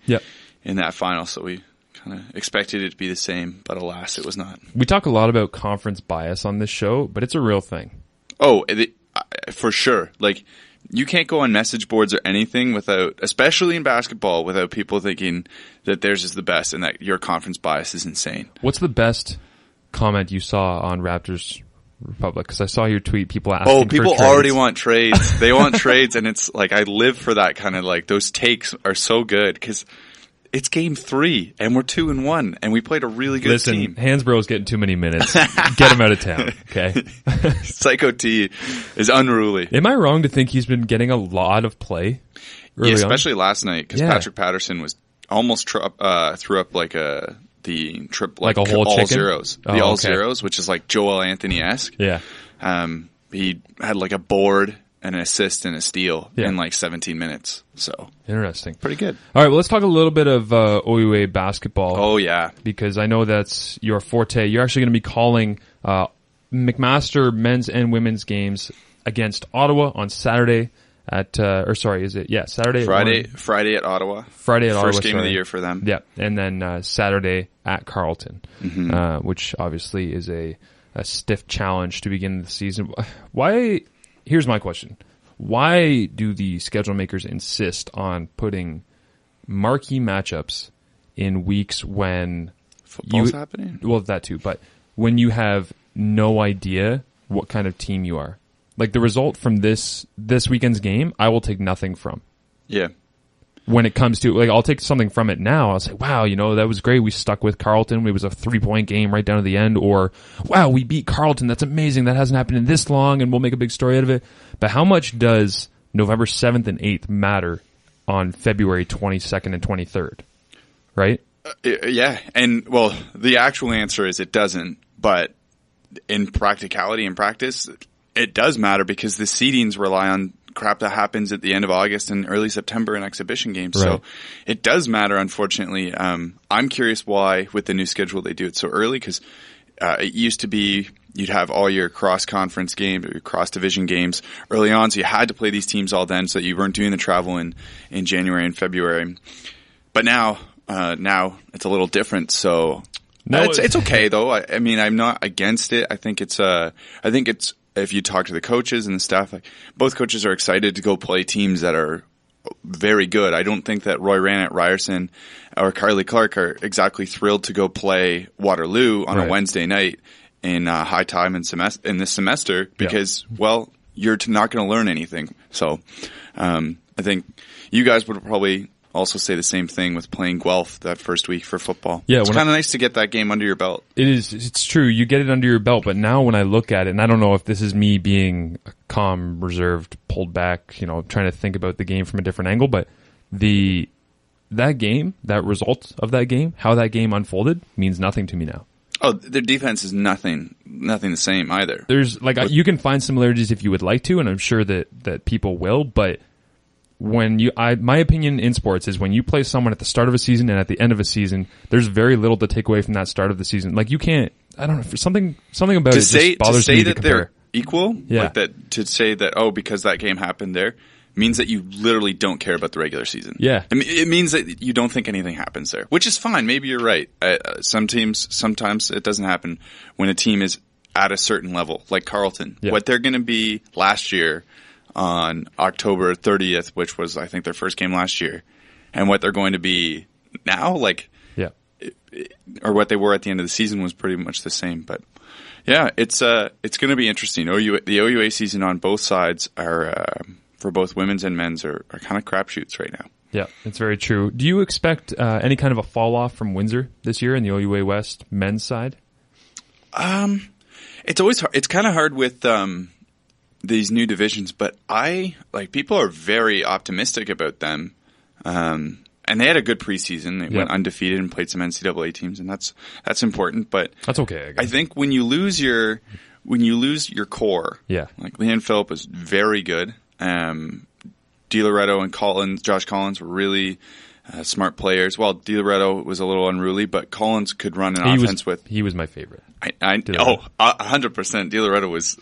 in that final, so we kind of expected it to be the same, but alas, it was not. We talk a lot about conference bias on this show, but it's a real thing. Oh, for sure. Like, you can't go on message boards or anything without, especially in basketball, without people thinking that theirs is the best and that your conference bias is insane. What's the best comment you saw on Raptors Republic? Because I saw your tweet, people asking for people trades. already want trades. They want trades, and it's like, I live for that kind of, like, those takes are so good, because it's game 3, and we're 2-1, and we played a really good team. Listen, Hansborough's getting too many minutes. Get him out of town, okay? Psycho T is unruly. Am I wrong to think he's been getting a lot of play early on? Especially last night, because Patrick Patterson was almost threw up like the whole all chicken? zeros. Oh, the all okay. zeros, which is like Joel Anthony-esque. Yeah. He had like a board, an assist, and a steal in like 17 minutes. So interesting. Pretty good. All right, well, let's talk a little bit of OUA basketball. Oh, yeah. Because I know that's your forte. You're actually going to be calling McMaster men's and women's games against Ottawa on Saturday at, Saturday? Friday at Ottawa. Friday at Ottawa. First game of the year for them. Yeah, and then Saturday at Carleton, which obviously is a stiff challenge to begin the season. Here's my question. Why do the schedule makers insist on putting marquee matchups in weeks when football's happening? Well, that too, but when you have no idea what kind of team you are. Like the result from this weekend's game, I will take nothing from. Yeah. When it comes to, like, I'll take something from it now. I'll say, wow, that was great. We stuck with Carleton. It was a 3-point game right down to the end. Or, wow, we beat Carleton. That's amazing. That hasn't happened in this long, and we'll make a big story out of it. But how much does November 7th and 8th matter on February 22nd and 23rd? Right? Yeah. And, well, the actual answer is it doesn't. But in practicality and practice, it does matter, because the seedings rely on crap that happens at the end of August and early September in exhibition games. Right. So it does matter, unfortunately. I'm curious why, with the new schedule, they do it so early, because it used to be you'd have all your cross-conference games or your cross-division games early on, so you had to play these teams all then, so you weren't doing the travel in January and February. But now it's a little different, so it's okay, though. I mean, I'm not against it. I think it's if you talk to the coaches and the staff, like, both coaches are excited to go play teams that are very good. I don't think that Roy Rannett, Ryerson, or Carly Clark are exactly thrilled to go play Waterloo on a Wednesday night in high time in this semester, because, well, you're not going to learn anything. So I think you guys would probably also say the same thing with playing Guelph that first week for football. Yeah, it's kind of nice to get that game under your belt. It is. It's true. You get it under your belt, but now when I look at it, and I don't know if this is me being calm, reserved, pulled back, trying to think about the game from a different angle, but that result of that game, how that game unfolded, means nothing to me now. Oh, their defense is nothing the same either. There's you can find similarities if you would like to, and I'm sure that people will, but my opinion in sports is when you play someone at the start of a season and at the end of a season, there's very little to take away from that start of the season. Like, you can't, I don't know, something about it just bothers me to compare. They're equal, like that, to say that, because that game happened there, means that you literally don't care about the regular season. Yeah. I mean, it means that you don't think anything happens there, which is fine. Maybe you're right. Some teams, sometimes it doesn't happen when a team is at a certain level, like Carleton. Yeah. What they're going to be last year on October 30th, which was, I think, their first game last year, and what they're going to be now, like, or what they were at the end of the season was pretty much the same. But yeah, it's going to be interesting. The OUA season on both sides are for both women's and men's are kind of crapshoots right now. Yeah, it's very true. Do you expect any kind of a fall off from Windsor this year in the OUA West men's side? It's always hard. It's kind of hard with these new divisions, but people are very optimistic about them. And they had a good preseason. They went undefeated and played some NCAA teams, and that's important. But that's okay, I guess. I think when you lose your core, like Leanne Phillip was very good. DiLoretto and Josh Collins were really smart players. Well, DiLoretto was a little unruly, but Collins could run an offense He was my favorite. 100%. DiLoretto was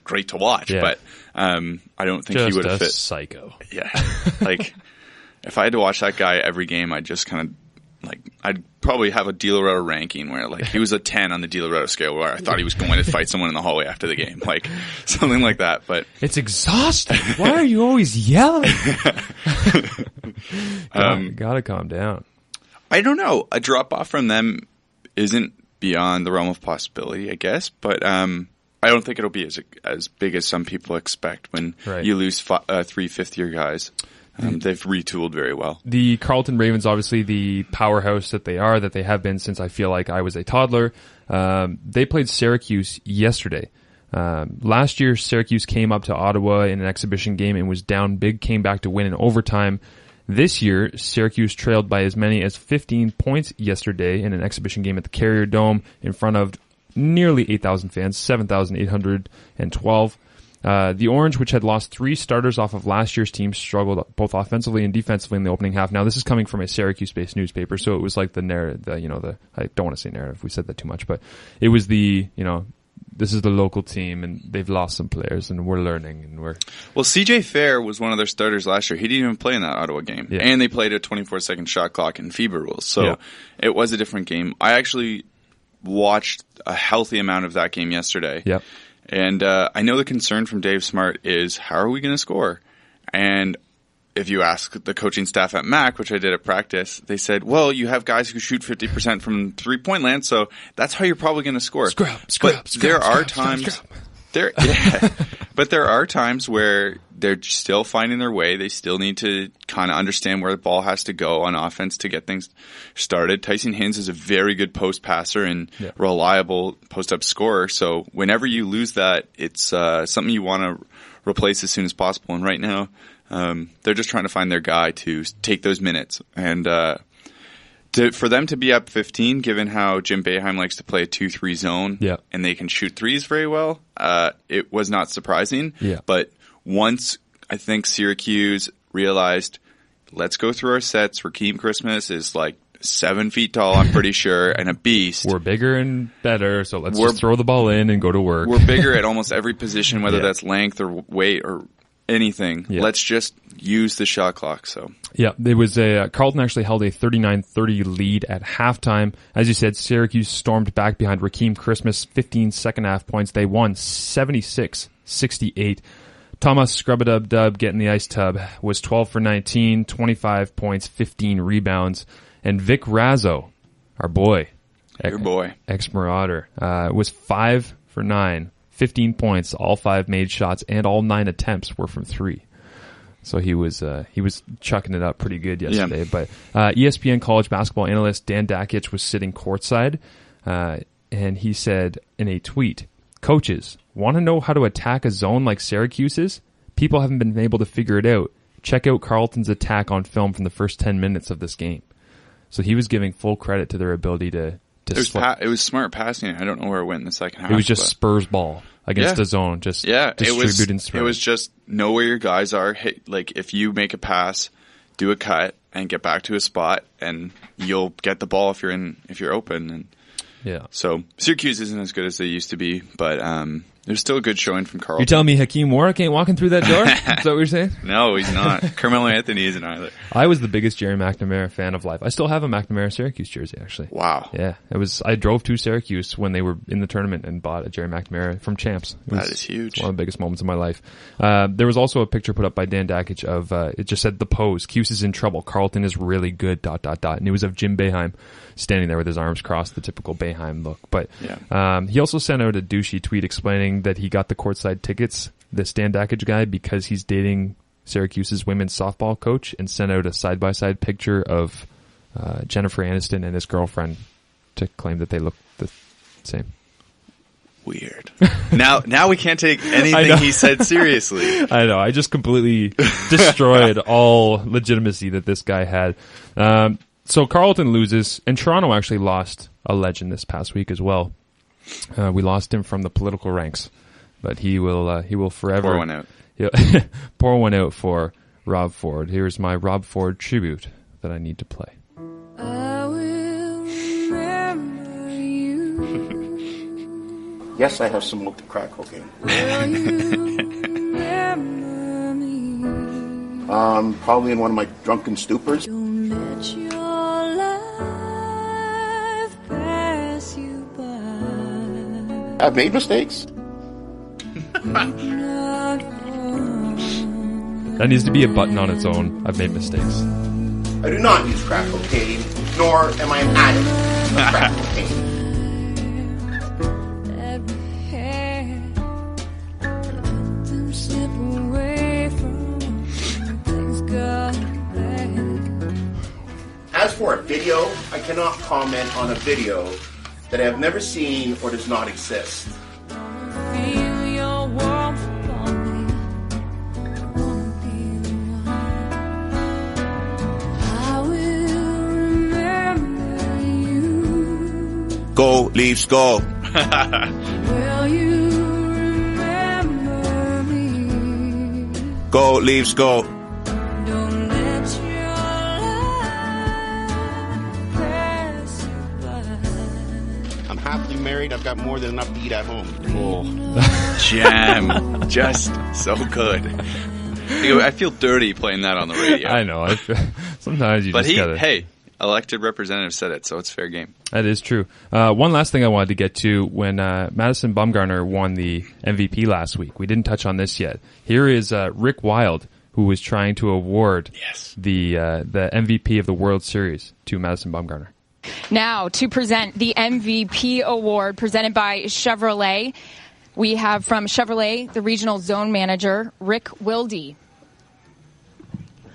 great to watch, but I don't think he would have fit. Psycho. Yeah, like. If I had to watch that guy every game, I'd just kind of I'd probably have a DiLoretto ranking where he was a 10 on the DiLoretto scale, where I thought he was going to fight someone in the hallway after the game, something like that. But it's exhausting. Why are you always yelling? Gotta calm down. I don't know. A drop off from them isn't beyond the realm of possibility, I guess, but I don't think it'll be as big as some people expect when you lose 3 fifth-year guys. They've retooled very well. The Carleton Ravens, obviously the powerhouse that they have been since I feel like I was a toddler. They played Syracuse yesterday. Last year, Syracuse came up to Ottawa in an exhibition game and was down big, came back to win in overtime. This year, Syracuse trailed by as many as 15 points yesterday in an exhibition game at the Carrier Dome in front of nearly 8,000 fans, 7,812. The Orange, which had lost 3 starters off of last year's team, struggled both offensively and defensively in the opening half. Now, this is coming from a Syracuse-based newspaper, so it was like the narrative, I don't want to say narrative, we said that too much, but it was this is the local team, and they've lost some players, and we're learning, and we're... Well, CJ Fair was one of their starters last year. He didn't even play in that Ottawa game. Yeah. And they played a 24-second shot clock and FIBA rules, so it was a different game. I actually watched a healthy amount of that game yesterday. Yep. And I know the concern from Dave Smart is, how are we going to score? And if you ask the coaching staff at MAC, which I did at practice, they said, well, you have guys who shoot 50% from three-point land, so that's how you're probably going to score. There are times where they're still finding their way. They still need to kind of understand where the ball has to go on offense to get things started. Tyson Hins is a very good post passer and reliable post-up scorer. So whenever you lose that, it's something you want to replace as soon as possible. And right now, they're just trying to find their guy to take those minutes. And for them to be up 15, given how Jim Boeheim likes to play a 2-3 zone, and they can shoot threes very well, it was not surprising. But once I think Syracuse realized, let's go through our sets. Rakeem Christmas is 7 feet tall, I'm pretty sure, and a beast. We're bigger and better, so let's just throw the ball in and go to work. We're bigger at almost every position, whether that's length or weight or anything. Let's just use the shot clock. So it was Carleton actually held a 39-30 lead at halftime. As you said, Syracuse stormed back behind Rakeem Christmas, 15 second half points. They won 76-68. Thomas Scrub-a-dub-dub getting the ice tub was 12 for 19, 25 points, 15 rebounds. And Vic Razzo, our boy, ex-Marauder, was 5 for 9, 15 points, all 5 made shots, and all 9 attempts were from 3. So he was chucking it up pretty good yesterday. But ESPN college basketball analyst Dan Dakich was sitting courtside, and he said in a tweet, "Coaches, want to know how to attack a zone like Syracuse's? People haven't been able to figure it out. Check out Carleton's attack on film from the first 10 minutes of this game." So he was giving full credit to their ability to it was smart passing. I don't know where it went in the second half. It was just Spurs ball against the zone. Just distribute and spread. It was just know where your guys are. Hey, if you make a pass, do a cut and get back to a spot, and you'll get the ball if you're open. And so Syracuse isn't as good as they used to be, but There's still a good showing from Carlton. You're telling me Hakeem Warwick ain't walking through that door? Is that what you're saying? No, he's not. Carmelo Anthony isn't either. I was the biggest Jerry McNamara fan of life. I still have a McNamara Syracuse jersey, actually. Wow. Yeah. I drove to Syracuse when they were in the tournament and bought a Jerry McNamara from Champs. That is huge. One of the biggest moments of my life. There was also a picture put up by Dan Dakich of, it just said the pose. Cuse is in trouble. Carlton is really good, ... And it was of Jim Boeheim standing there with his arms crossed, the typical Boeheim look. But he also sent out a douchey tweet explaining that he got the courtside tickets, this Dan Dakich guy, because he's dating Syracuse's women's softball coach, and sent out a side-by-side picture of Jennifer Aniston and his girlfriend to claim that they look the same. Weird. Now we can't take anything he said seriously. I know. I just completely destroyed all legitimacy that this guy had. So Carlton loses, and Toronto actually lost a legend this past week as well. We lost him from the political ranks, but he will forever pour one out. Pour one out for Rob Ford. Here's my Rob Ford tribute that I need to play. I will remember you. Yes, I have smoked crack cocaine. Will you remember me? Probably in one of my drunken stupors. Don't let your life pass you by. I've made mistakes. That needs to be a button on its own. I've made mistakes. I do not use crack cocaine, nor am I an addict of crack cocaine. As for a video, I cannot comment on a video that I have never seen or does not exist. Feel your warmth upon me. Wanna be the one. I will remember you. Go, Leafs, go. Will you remember me? Go, Leafs, go. Don't let your life pass you by. I'm happily married. I've got more than enough to eat at home. Oh, jam. Just so good. I feel dirty playing that on the radio. I know. Sometimes you but just gotta... hey, elected representative said it, so it's fair game. That is true. One last thing I wanted to get to, when Madison Bumgarner won the MVP last week. We didn't touch on this yet. Here is Rick Wilde, who was trying to award the MVP of the World Series to Madison Bumgarner. Now, to present the MVP award presented by Chevrolet, we have from Chevrolet, the regional zone manager, Rick Wilde.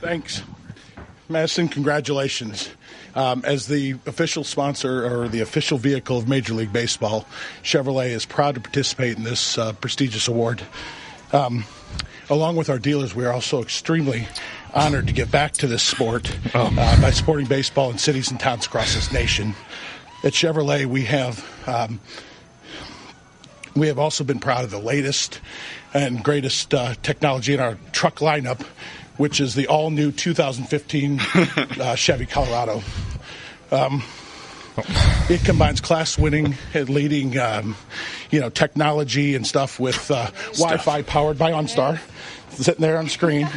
Thanks. Madison, congratulations. As the official sponsor or the official vehicle of Major League Baseball, Chevrolet is proud to participate in this prestigious award. Along with our dealers, we are also extremely honored to give back to this sport by supporting baseball in cities and towns across this nation. At Chevrolet, we have also been proud of the latest and greatest technology in our truck lineup, which is the all-new 2015 Chevy Colorado. It combines class-winning and leading, technology and stuff with Wi-Fi powered by OnStar, sitting there on screen.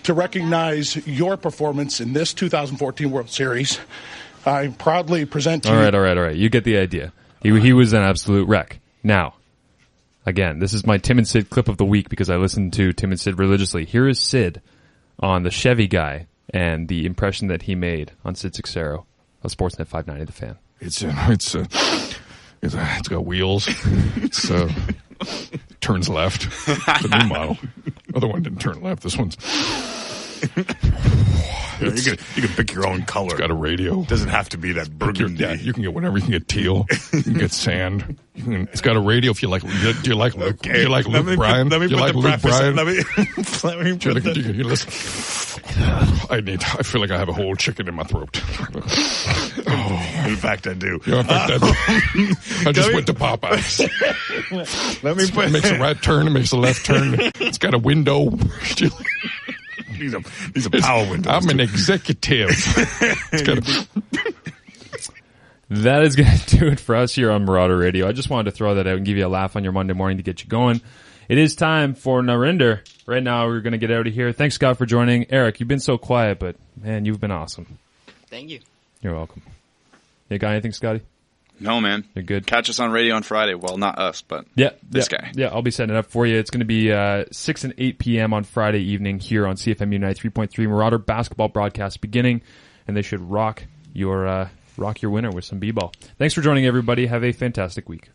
To recognize your performance in this 2014 World Series, I proudly present to you... All right. You get the idea. He was an absolute wreck. Now, again, this is my Tim and Sid clip of the week because I listen to Tim and Sid religiously. Here is Sid on the Chevy guy and the impression that he made on Sid Cicero of Sportsnet 590 The Fan. It's got wheels. Turns left. The new model. Other one didn't turn left. This one's... You can pick your own color. It's got a radio. Doesn't have to be that burgundy. You can get whatever. You can get teal. You can get sand. It's got a radio if you like. Do you like Luke? Okay. Do you like Luke Bryan? Let me do you put like the Luke Bryan? Let me put the... You listen. I feel like I have a whole chicken in my throat. In fact, I do. Yeah, in fact, I do. I just went to Popeyes. It makes a right turn. It makes a left turn. It's got a window. These are power windows. I'm an executive. It's got That is going to do it for us here on Marauder Radio. I just wanted to throw that out and give you a laugh on your Monday morning to get you going. It is time for Narinder. Right now, we're going to get out of here. Thanks, Scott, for joining. Eric, you've been so quiet, but, man, you've been awesome. Thank you. You're welcome. You got anything, Scotty? No, man. You're good. Catch us on radio on Friday. Well, not us, but this guy. Yeah, I'll be setting it up for you. It's going to be 6 and 8 p.m. on Friday evening here on CFMU 93.3. Marauder basketball broadcast beginning, and they should rock your winner with some b-ball. Thanks for joining, everybody. Have a fantastic week.